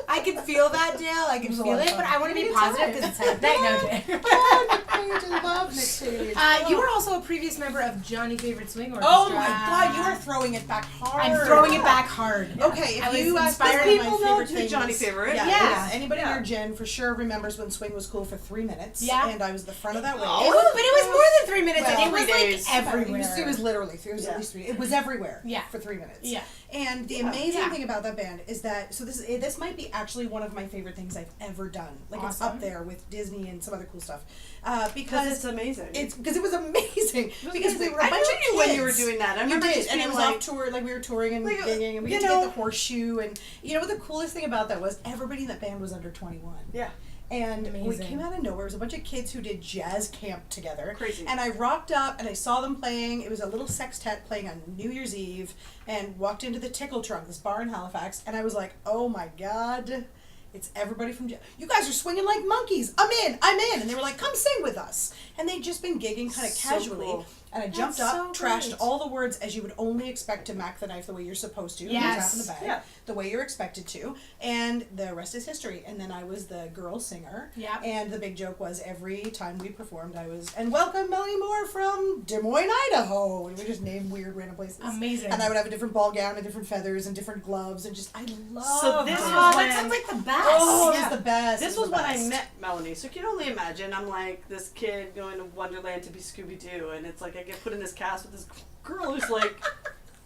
I can feel that, Dale. I can was a feel lot of it, but fun. I want to be It's positive alright. because it's Saturday. No, Dale. Oh, Nick Page, I love Nick Page. You were also a previous member of Johnny Favorite Swing Orchestra. Oh my God, you are throwing it back hard. I'm throwing it back hard. Okay, I if was you ask inspired me People my know favorite the things, Johnny Favorite. Yeah, Yeah. Anybody Yeah. in our gen for sure remembers when swing was cool for 3 minutes. Yeah. And I was the front of that wave. Oh, But it was more than 3 minutes. Well, it was 3 days. like everywhere. It was literally, it was Yeah. at least 3. It was everywhere. Yeah. For 3 minutes. Yeah. And the Yeah. amazing Yeah. thing about that band is that, so this might be actually one of my favorite things I've ever done. Like it's Awesome. up there with Disney and some other cool stuff. Because Because it's amazing. because it was amazing. It was Because we amazing. were a I bunch knew of you when you were kids. doing that. I You remember did, just and it being was like, off tour, like we were touring and like, gigging, and we you got to get know- the horseshoe, and you know what the coolest thing about that was? Everybody in that band was under 21. yeah. And we Amazing. came out of nowhere. It was a bunch of kids who did jazz camp together. Crazy. And I rocked up and I saw them playing. It was a little sextet playing on New Year's Eve, and walked into the Tickle Trunk, this bar in Halifax, and I was like, oh my God. It's everybody from jazz. You guys are swinging like monkeys. I'm in. And they were like, come sing with us. And they'd just been gigging kind of So casually. cool. And I jumped That's up, so trashed great. all the words as you would only expect to Mac the Knife the way you're supposed to. Yes. Tap in the bag, Yeah. the way you're expected to. And the rest is history. And then I was the girl singer. Yep. And the big joke was every time we performed, and welcome Melanie Moore from Des Moines, Idaho. And we just named weird random places. Amazing. And I would have a different ball gown and different feathers and different gloves and just, I love So this it. was Oh, when- that sounds like the best. Oh, it Yeah. was the best. This It was the when I best. met Melanie, so you can only imagine. I'm like this kid going to Wonderland to be Scooby Doo, and it's like I get put in this cast with this girl who's like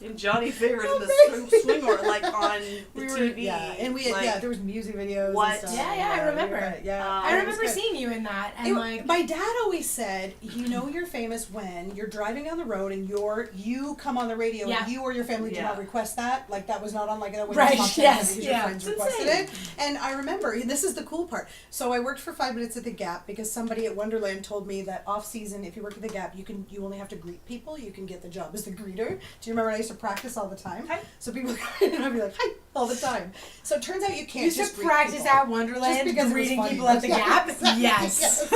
And Johnny Fair in the swing or like on the TV. Yeah, and we had, there was music videos. What? And stuff. Yeah, I remember. I remember good. seeing you in that, and my dad always said, you know, you're famous when you're driving down the road and you come on the radio and you or your family did not request that. Like that was not on like a right. Yes. Because your friends requested it. And I remember, and this is the cool part. So I worked for 5 minutes at the Gap because somebody at Wonderland told me that off season, if you work at the Gap, you only have to greet people. You can get the job as the greeter. Do you remember when I used to practice all the time? Hi. So people would come in and I'd be like, hi, all the time. So it turns out you can't just practice at Wonderland, greeting people at the Gap. Yes.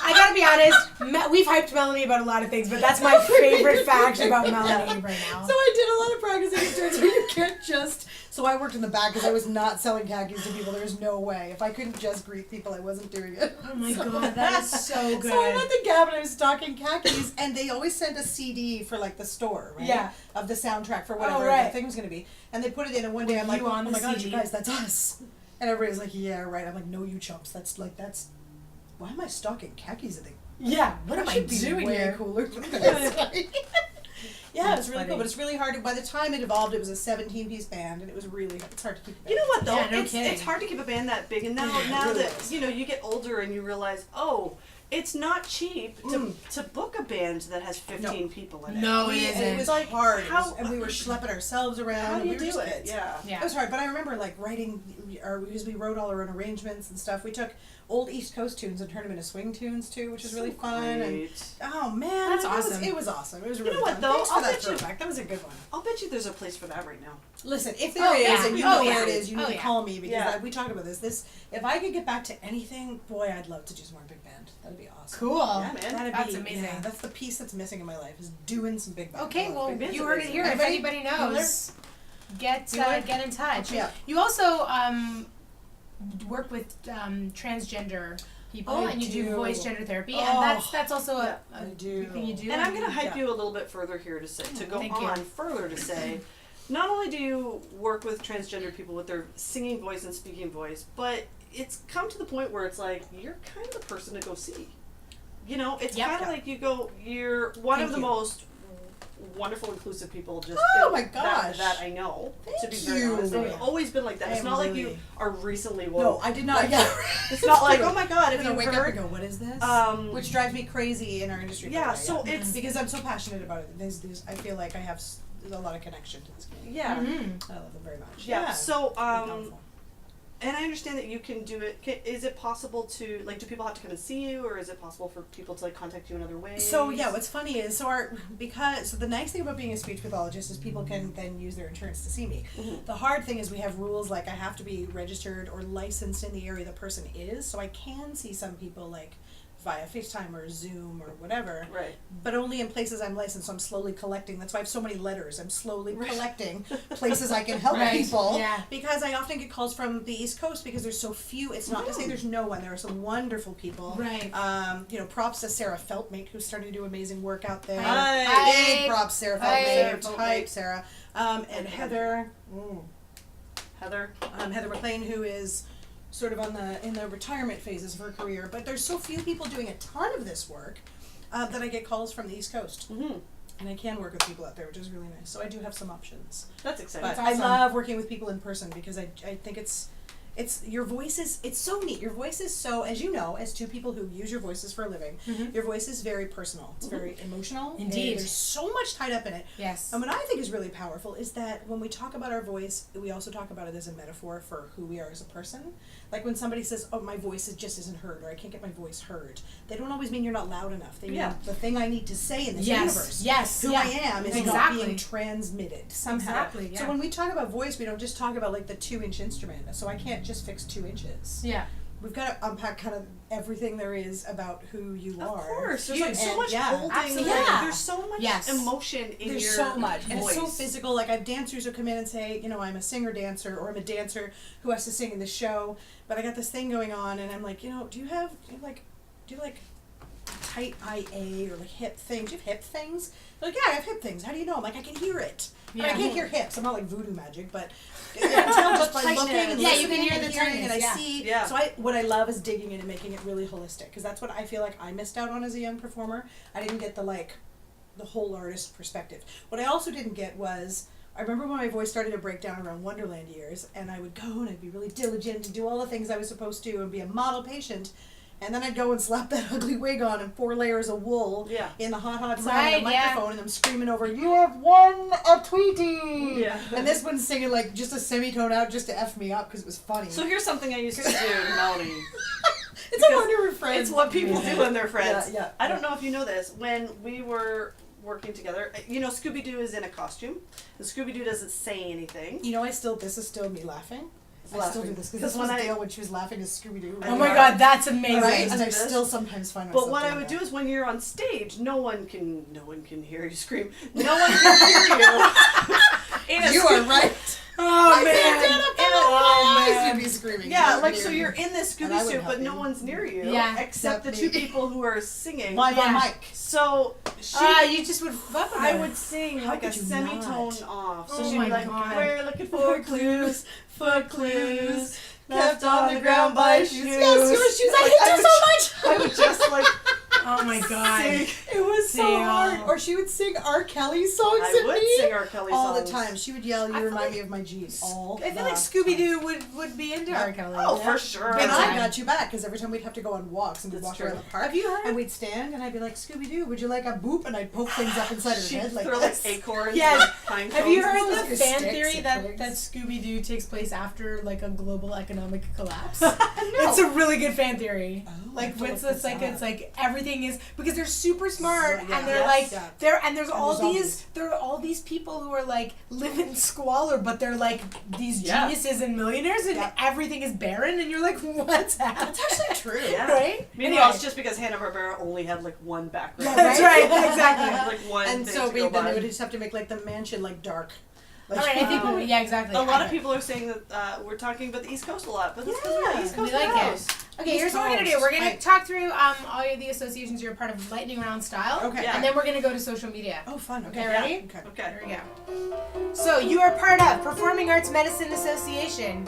I gotta be honest, we've hyped Melanie about a lot of things, but that's my favorite fact about Melanie right now. So I did a lot of practicing. It turns out you can't just... So I worked in the back because I was not selling khakis to people. There was no way. If I couldn't just greet people, I wasn't doing it. Oh my god, that is so good. So I'm at the Gap and I was stocking khakis, and they always sent a CD for like the store, right? Yeah. Of the soundtrack for whatever the thing was going to be. And they put it in, and one day I'm like, oh my god, you guys, that's us. And everybody's like, yeah, right. I'm like, no, you chumps. That's... Why am I stocking khakis at the... Yeah, what am I doing way here? Cooler than this. Yeah, it's really cool, but it's really hard. By the time it evolved, it was a 17-piece band, and it's hard to keep a band. You know what, though? Yeah, it's hard to keep a band that big, and now really that, you know, you get older and you realize, it's not cheap to book a band that has 15 people in it. No, it isn't. It was like hard, and we were schlepping ourselves around. How do you and we were do just it? kids. Yeah. It was hard, but I remember like writing, because we wrote all our own arrangements and stuff. We took old East Coast tunes and turned them into swing tunes too, which was really fun. Great. And oh man, that's awesome. It was awesome. It was really You know what, fun. though? Thanks for I'll that bet you- throwback. That was a good one. I'll bet you there's a place for that right now. Listen, if there is, and you know where it is, you need to call me because we talked about this. If I could get back to anything, boy, I'd love to do some more big band. That'd be awesome. Cool. Yeah, man. That's amazing. Yeah, that's the piece that's missing in my life is doing some big band. Okay, well, Big band's you heard it amazing. here. If anybody knows, get in touch. Yeah. You also work with transgender people, and you do voice gender therapy, and that's also a thing you do. And I'm going to hype you a little bit further here to go further to say, not only do you work with transgender people with their singing voice and speaking voice, but it's come to the point where it's like, you're kind of the person to go see. You know, it's kind of like you're one of the most wonderful, inclusive people just my gosh. that I know. Thank to be very honest. you. You've always been like that. It's not like you are recently woke. No, I did not. It's not like, oh my god, have you wake heard? up and go, what is this? Which drives me crazy in our industry. Yeah, so it's... Because I'm so passionate about it. There's, I feel like I have a lot of connection to this community. Yeah. I love them very much. Yeah. So, and I understand that you can do it. Is it possible to, like, do people have to come and see you, or is it possible for people to, like, contact you in other ways? So, yeah, what's funny is, because the nice thing about being a speech pathologist is people can then use their insurance to see me. Mm-hmm. The hard thing is we have rules like I have to be registered or licensed in the area the person is, so I can see some people, like, via FaceTime or Zoom or whatever. Right. But only in places I'm licensed, so I'm slowly collecting. That's why I have so many letters. I'm slowly collecting places I can help people. Yeah. Because I often get calls from the East Coast because there's so few. It's not to say there's no one. There are some wonderful people. Right. You know, props to Sarah Feltmate, who's starting to do amazing work out there. Hi. Big props, Sarah Feltmate. Type Sarah. And Heather. Heather McLean, who is sort of in the retirement phases of her career, but there's so few people doing a ton of this work that I get calls from the East Coast. Mm-hmm. And I can work with people out there, which is really nice. So I do have some options. That's exciting. But That's awesome. I love working with people in person because I think it's your voice is, it's so neat. Your voice is so, as you know, as two people who use your voices for a living, your voice is very personal. It's very emotional. Indeed. There's so much tied up in it. Yes. And what I think is really powerful is that when we talk about our voice, we also talk about it as a metaphor for who we are as a person. Like when somebody says, oh, my voice just isn't heard, or I can't get my voice heard, they don't always mean you're not loud enough. They mean the thing I need to say in this universe. Yes. Who I am is not being transmitted somehow. Exactly, yeah. So when we talk about voice, we don't just talk about like the 2-inch instrument. So I can't just fix 2 inches. Yeah. We've got to unpack kind of everything there is about who you are. Of course. There's like so much holding. absolutely. Like, there's so much emotion in There's your so much. voice. And it's so physical. Like I have dancers who come in and say, you know, I'm a singer-dancer, or I'm a dancer who has to sing in the show, but I got this thing going on, and I'm like, you know, do you have tight IA or like hip things? Do you have hip things? They're like, yeah, I have hip things. How do you know? I'm like, I can hear it. But I can't hear hips. I'm not like voodoo magic, but I can tell just by looking and you listening can hear and the hearing, and I tightness, see. Yeah. So what I love is digging in and making it really holistic, because that's what I feel like I missed out on as a young performer. I didn't get the like the whole artist perspective. What I also didn't get was, I remember when my voice started to break down around Wonderland years, and I would go and I'd be really diligent and do all the things I was supposed to and be a model patient, and then I'd go and slap that ugly wig on and 4 layers of wool in the hot sun and a microphone, and I'm screaming over, "You have won a Tweety!" Yeah. And this one's singing like just a semitone out just to F me up because it was funny. So here's something I used to do, Melanie. It's a wonder we're friends. It's what people do when they're friends. Yeah, I don't know if you know this. When we were working together, you know, Scooby-Doo is in a costume, and Scooby-Doo doesn't say anything. You know, this is still me laughing. I still do this because this was Dale when she was laughing as Scooby-Doo. Oh my god, that's amazing. Right? And I still sometimes find myself But what I would doing do is when you're on stage, no one can hear you scream. No one can hear you. You are right. Oh man. You'd be screaming. Yeah, like so you're in this Scooby suit, but no one's near you. Yeah. Except the 2 people who are singing. Live on mic. So you just would fuck with I her. would sing How like a could you semitone not? off. So Oh she'd my be like, God. "We're looking for clues, left on the ground by shoes." Yes, your shoes. I hate you so much. I would just like Oh my god. sing. It was so Damn. hard. Or she would sing R. Kelly songs I at would me. sing R. Kelly all songs the time. She would yell, "You I feel remind like- me of my G's." All I feel the like Scooby-Doo would be into R. Kelly. Oh, Yeah. for sure. And Big I time. got you back because every time we'd have to go on walks and we'd That's walk true. around the park. Have you heard? And we'd stand and I'd be like, "Scooby-Doo, would you like a boop?" And I'd poke things up inside her She'd head like throw like this. acorns. Yes. And pine Have you cones and heard stuff. the Your fan sticks theory and that twigs. Scooby-Doo takes place after like a global economic collapse? No. It's a really good fan theory. Oh, I Like have to it's look this like up. it's like everything is because they're super smart Yeah. and they're Yes. like Yeah. there's all there's these there are all these people who are like live in squalor but they're like these Yeah. geniuses and millionaires and Yeah. everything is barren and you're like what's happening? That's actually true. Yeah. Right? Meanwhile, Anyway. it's just because Hanna-Barbera only had like one background. Yeah, That's right, exactly. Like one And thing so to go then by. they would just have to make like the mansion like dark. Like, All right, I think yeah, exactly. A lot of Okay. people are saying that we're talking about the East Coast a lot, but that's because Yeah, we're the East we Coast like girls. it. Okay, East here's what we're gonna do. Coast. We're gonna Right. talk through all of the associations you're a part of, lightning round style. Okay. Yeah. And then we're gonna go to social media. Oh, fun. Okay. Okay, ready? Okay. Okay. Here we go. So you are part of Performing Arts Medicine Association,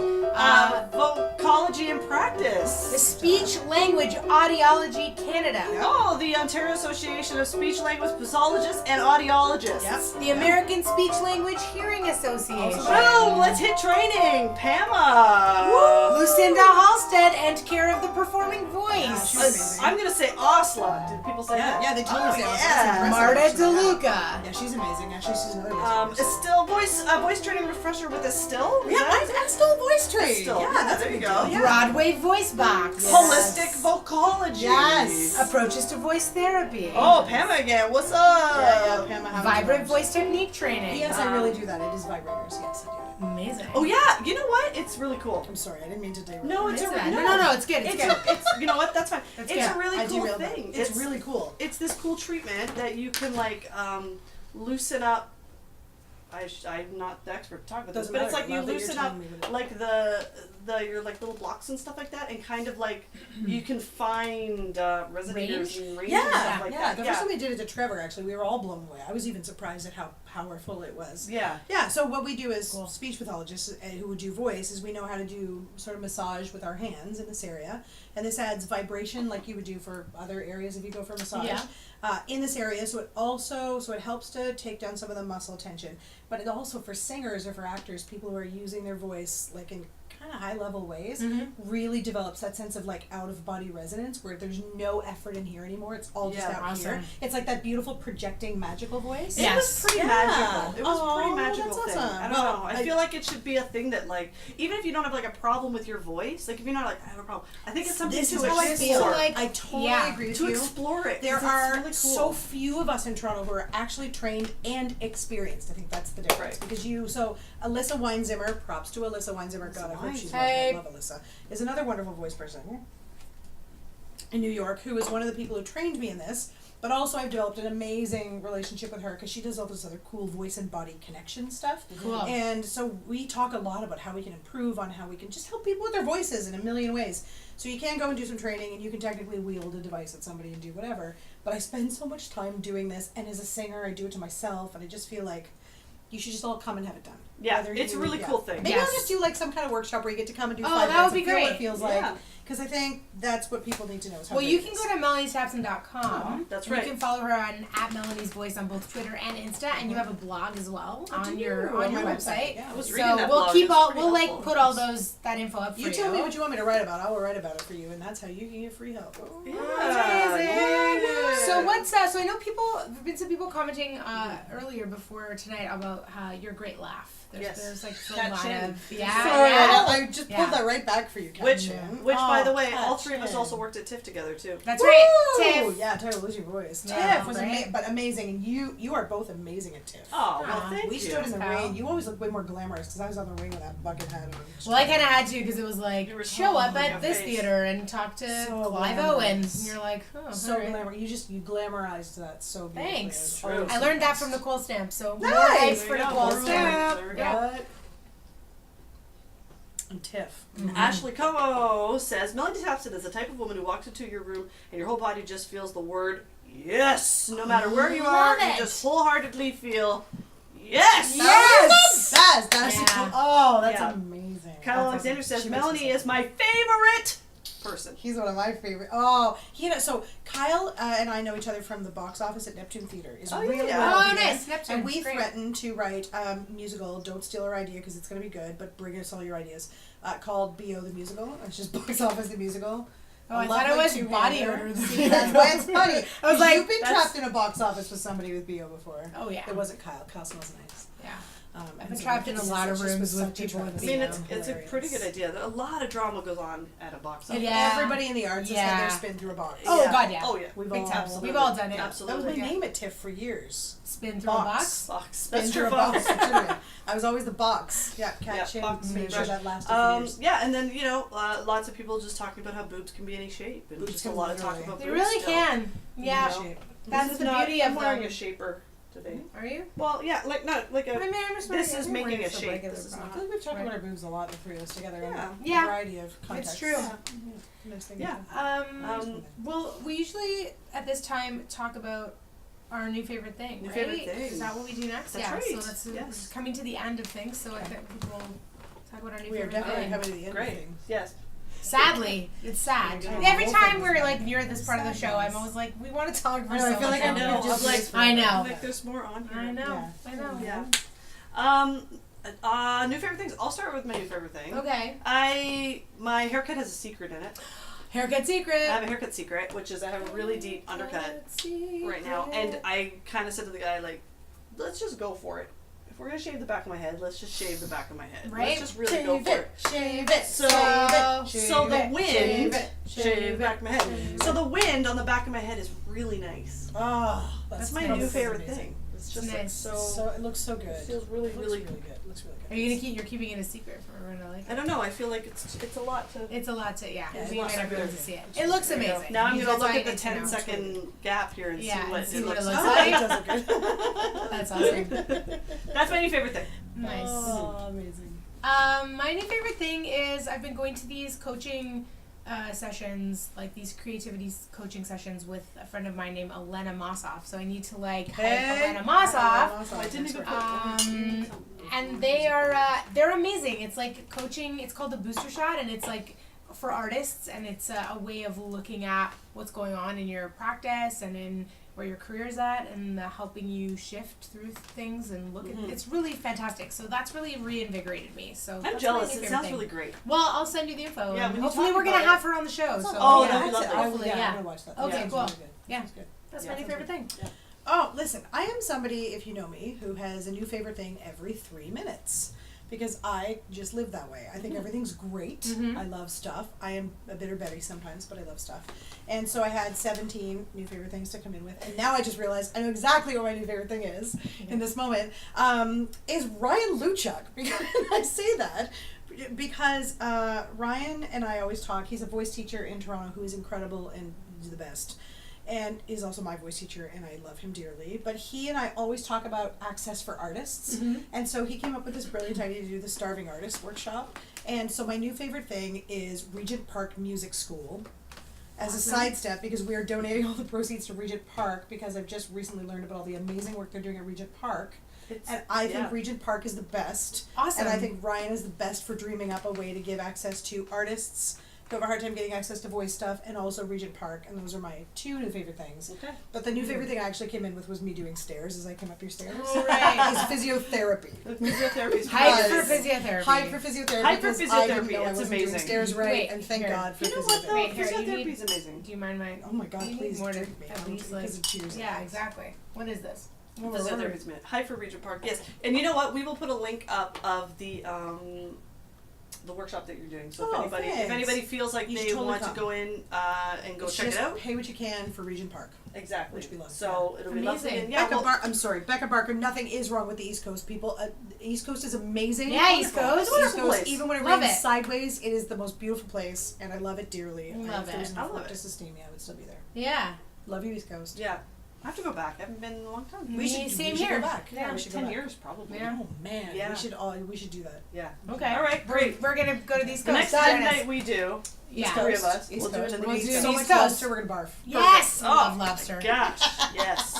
Vocology and practice. the Speech Language Audiology Canada, Oh, the Ontario Association of Speech Language Pathologists and Audiologists. Yes. the American Speech Language Hearing Association, Boom! Let's hit training. Pamela. Lucinda Halstead, and Care of the Performing Voice, she's amazing. I'm gonna say Osla. Did people say that? Yeah, they told us that. Yeah. Marta Actually, DeLuca. Yeah, she's amazing. Actually, she's another amazing. Estelle voice training refresher with Estelle. Is Yeah, that- I'm still voice trained. Estelle. Yeah, that's there a you good go. deal. Yeah. Broadway Voice Box, Yes. Holistic vocology. Yes. Approaches to Voice Therapy, Oh, Pamela again. What's up? Yeah, Pam, how Vibrant much? Voice Technique Training. Yes, I really do that. It is vibrators. Yes, I do. Amazing. Oh yeah. You know what? It's really cool. I'm sorry, I didn't mean to derail. No, you. it's a Amazing. re- No, it's good. It's good. It's you know what? That's fine. That's It's good. a really I cool derailed that. thing. It's really cool. It's this cool treatment that you can like loosen up. I'm not the expert to talk about this, Doesn't but it's matter. like you Love that you're loosen telling up me what it- like the your like little blocks and stuff like that, and kind of like you can find resonators Range? and range Yeah, and stuff like yeah. that. The first time we did it to Trevor, actually, we were all blown away. I was even surprised at how powerful it was. Yeah. Yeah, so what we do as Cool. speech pathologists who would do voice is we know how to do sort of massage with our hands in this area, and this adds vibration like you would do for other areas if you go for massage. Yeah. In this area, so it helps to take down some of the muscle tension, but it also for singers or for actors, people who are using their voice like in kind of high level ways, really develops that sense of like out of body resonance where there's no effort in here anymore. It's all just Yeah, out here. awesome. It's like that beautiful projecting magical voice. It Yes. was pretty Yeah. magical. It was a pretty Aw, magical that's thing. awesome. I don't Well, know. I I- feel like it should be a thing that like even if you don't have like a problem with your voice, like if you're not like I have a problem, I think it's something This to is how I explore. feel. Like, I totally yeah, agree with to you. explore it. There 'cause it's are really cool. so few of us in Toronto who are actually trained and experienced. I think that's the difference. Right. Because Alyssa Weinzimmer, props to Alyssa Weinzimmer, God, I hope she's Hey. watching. I love Alyssa, is another wonderful voice person in New York who is one of the people who trained me in this. But also I've developed an amazing relationship with her because she does all this other cool voice and body connection stuff. Cool. And so we talk a lot about how we can improve on how we can just help people with their voices in a million ways. So you can go and do some training and you can technically wield a device at somebody and do whatever. But I spend so much time doing this, and as a singer I do it to myself, and I just feel like you should just all come and have it done. Yeah, Whether it's a you- really yeah. cool thing. Maybe Yes. I'll just do like some kind of workshop where you get to come and do Oh, 5 that minutes would be and feel what great. it feels Yeah. like. because I think that's what people need to know. Is how Well, great you it can is. go to melaniestapson.com. That's and right. You can follow her on @Melanie's Voice on both Twitter and Insta, and you have a blog as well on your on my website. Yeah. I was So reading that we'll blog. keep It's all pretty we'll like helpful. put all that info up for you. You tell me what you want me to write about. I will write about it for you, and that's how you can get free help. Yeah. Amazing. So what's so I know there've been some people commenting earlier before tonight about your great laugh. There's like a Cat lot Chin. of Sorry, yeah. I just pulled that right back for you, Kat Which, Chin. by the Oh, way, Kat all three of us Chin. also worked at TIFF together too. That's right, Woo! Tiff. Yeah, totally lose your voice. Yeah, Tiff was right? but amazing, and you are both amazing at Tiff. Oh, well, Aw. thank We you. stood in the Pal. ring. You always look way more glamorous because I was on the ring with that bucket hat on. Well, I kind of had to because it was like You were show up so in at your this face. theater and talk to So Clive glamorous. Owens, and you're like, oh, So all right. glamorous. You glamorized that so beautifully. Thanks. It was always I so learned that nice. from Nicole Stamp. So more Nice. ice for There you go. Nicole There we go. Stamp. There we go. Yeah. What? And Tiff. Ashley Como says, Melanie Tapson is the type of woman who walks into your room and your whole body just feels the word yes. No matter where you are, Love you it. just wholeheartedly feel yes. Yes! That's Yeah. cool. Oh, that's Yeah. amazing. Kyle That's Alexander awesome. says, She makes Melanie me is my favorite person. He's one of my favorite. Oh, so Kyle and I know each other from the box office at Neptune Theater. Is Oh, really yeah. well Oh, he nice. does. Neptune. And we Great. threatened to write a musical. Don't steal our idea because it's going to be good, but bring us all your ideas. Called B.O. the Musical. It's just box office the musical. Oh, I A thought it lovely was two-hander. body odor. See, that's why it's funny. I was like, you've been that's- trapped in a box office with somebody with B.O. before. Oh yeah. It wasn't Kyle. Kyle smells nice. Yeah. And I've been so trapped in a it's lot of just rooms with such a people with trap. I mean, B.O. it's a pretty good idea. A lot of drama goes on at a box office. Yeah. Everybody in the arts has Yeah. had their spin through a box. Oh, God, yeah. Oh, yeah. We've Big all, time. Absolutely. We've all done it. That was Absolutely. my Yeah. name at TIFF for years. Spin through a box. Box. Spin That's through your a box. box. Literally. I was always the box. Yeah, Yeah, Cat Chin box made and sure brush. that lasted for years. Yeah, and then, lots of people just talking about how boobs can be any shape. And Boobs just a can lot of talk literally. about They boobs really still. can. Yeah. know. Shape. That's This is the not- beauty I'm of wearing them. a shaper today. Are you? Well, yeah, not like a. I mean, I'm just This wearing- is I'm making wearing a just shape. regular This is I bra. feel like we've talked Right. about our boobs a lot, the three of us together Yeah. in Yeah. a variety of contexts. true. Yeah. Nice thing. Yeah. Well, we usually at this time talk about our new favorite thing, New right? favorite thing. Is that what we do next? That's yeah. right. So that's Yes. coming to the end of things. So I think we will talk about our new We are favorite definitely thing. coming to the end Great. of things. Yes. Sadly, it's sad. I know. Every Both time things we're are like near this part of the sad show, I'm ones. always like, we want to talk for I know, so I feel like much I I know. know. we just I'm like- raised I forever. know. Like there's more on here. I know. Yeah. I know. Yeah. New favorite things. I'll start with my new favorite thing. Okay. My haircut has a secret in it. Haircut secret. I have a haircut secret, which is I have a really deep undercut right now, and I kind of said to the guy, like, let's just go for it. If we're gonna shave the back of my head, let's just shave the back of my head. Right. Let's just really go for it. Shave it. So, shave so the it, wind, shave it, shave the back of my head. So the wind on the back of my head is really nice. Oh, That's That's my nice. new favorite amazing. thing. It's just like Nice. so. It looks so good. It feels really, It looks really. good. Looks really good. Are you gonna you're keeping it a secret for everyone to like? I don't know. I feel like it's a lot to. It's a lot to Yeah, it's we a lot want to everyone do. to see it. It looks There you go. amazing. Now I'm Because gonna that's look all at the you need to know. 10-second gap here and Yeah, see and what see it what looks it looks like. Oh, it does look good. That's awesome. That's my new favorite thing. Nice. Oh, amazing. My new favorite thing is I've been going to these coaching sessions, like these creativity coaching sessions with a friend of mine named Elena Mossoff. So I need to like hype Elena Mossoff. I didn't even put. And they're amazing. It's like coaching. It's called the Booster Shot, and it's like for artists, and it's a way of looking at what's going on in your practice and in where your career's at, and helping you shift through things and look at. It's really fantastic. So that's really reinvigorated me. So I'm that's my jealous. new It favorite sounds thing. really great. Well, I'll send you the info. Yeah, and when you hopefully talk we're gonna about have her on the show. So Oh, yeah. that'd be lovely. Hopefully, I'm yeah. gonna watch that. Okay, Sounds cool. really good. Yeah. Sounds good. That's Yeah, my new sounds favorite thing. Oh, listen, I am somebody, if you know me, who has a new favorite thing every 3 minutes. Because I just live that way. I think everything's great. Mhm. I love stuff. I am a bitter Betty sometimes, but I love stuff. And so I had 17 new favorite things to come in with. And now I just realized I know exactly what my new favorite thing is in this moment. Is Ryan Luchuk. Because I say that because Ryan and I always talk. He's a voice teacher in Toronto who is incredible and the best. And is also my voice teacher, and I love him dearly. But he and I always talk about access for artists. And so he came up with this brilliant idea to do the Starving Artist workshop. And so my new favorite thing is Regent Park Music School. As a sidestep, because we are donating all the proceeds to Regent Park, because I've just recently learned about all the amazing work they're doing at Regent Park. And I think Regent Park is the best. Awesome. And I think Ryan is the best for dreaming up a way to give access to artists who have a hard time getting access to voice stuff, and also Regent Park, and those are my 2 new favorite things. Okay. But the new favorite thing I actually came in with was me doing stairs as I came up your stairs. All right. It's physiotherapy. Physiotherapy is Hype Because- for physiotherapy. Hype for physiotherapy. Hype for because I didn't physiotherapy, know I it's wasn't doing amazing. stairs right, Wait, and thank here. God for You know what physiotherapy. though? Wait, here, you Physiotherapy need- is amazing. Do you mind my? Oh my God, You need please more to drink me. at least because like. it cheers. Yeah, exactly. What is this? Physiotherapy is amazing. Hype for Regent Park. Yes, and you know what? We will put a link up of the workshop that you're doing. So Oh, if thanks. anybody feels like You should they totally want come. to go in and go It's check just it out. pay what you can for Regent Park. Exactly. Which we love. So it'll be lovely. Amazing. And yeah, well, Becca Barker. Nothing is wrong with the East Coast people. East Coast is amazing. Yeah, East Wonderful. Coast. It's a wonderful East Coast, place. even when it Love rains it. sideways, it is the most beautiful place, and I love it dearly. Love If there was it. enough I love work it. to sustain me, I would still be there. Yeah. Love you, East Coast. Yeah. I have to go back. I haven't been in a long time. Me same should here. Go back. Yeah, we should 10 go back. years probably. Yeah. Oh man, Yeah. we should do that. Yeah. Okay. All right, great. We're gonna go to these The next coasts. time Join us. night we do, Yeah. three of us, East we'll do it Coast. in the We'll East do Coast. so East much Coast. lobster, we're gonna barf. Yes. Oh, Love lobster. Gosh, yes.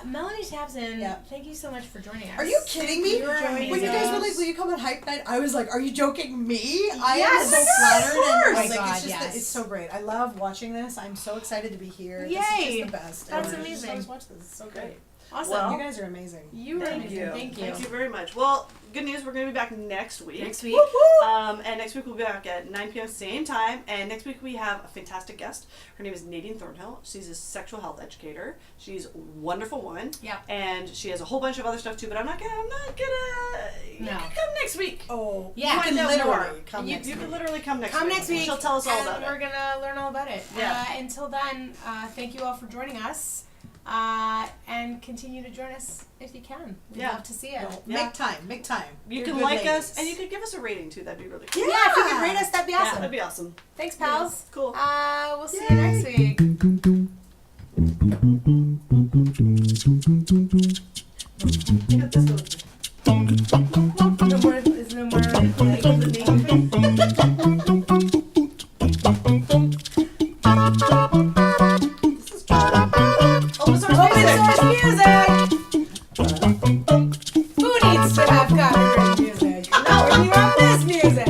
Melanie Tapson, Yeah. thank you so much for joining us. Are you kidding me? You're amazing. When you guys were like, "Will you come on hype night?" I was like, "Are you joking me?" I Yes. am so Oh my God, flattered, of and I course. was like, Oh my "It's just, God, yes. it's so great. I love watching this. I'm so excited to be here. This is Yay. just the best. That's And I just amazing. always watch this. It's so great. Awesome. Well, You guys are amazing. you were Thank amazing. you. Thank you. Thank you very much. Well, good news, we're going to be back next week. Next week. And next week we'll be back at 9 p.m. same time. And next week we have a fantastic guest. Her name is Nadine Thornhill. She's a sexual health educator. She's a wonderful one. Yeah. And she has a whole bunch of other stuff too. But I'm not gonna. You No. can come next week. Oh, Yeah. you Find can out literally more. come You next can week. literally come next Come week. next week. She'll tell us all and about we're it. gonna learn all about it. Yeah. Until then, thank you all for joining us. And continue to join us if you can. We'd Yeah. love to see it. Well, Yeah. Make time. Make time. You You're can good like ladies. us, and you could give us a rating too. That'd be really cool. Yeah, if you could rate us, that'd be Yeah, awesome. that'd be awesome. Thanks, pals. Cool. We'll see you next week. No more, is no more Open source Open music. source music! Who needs to have copyright music? Not when you have this music!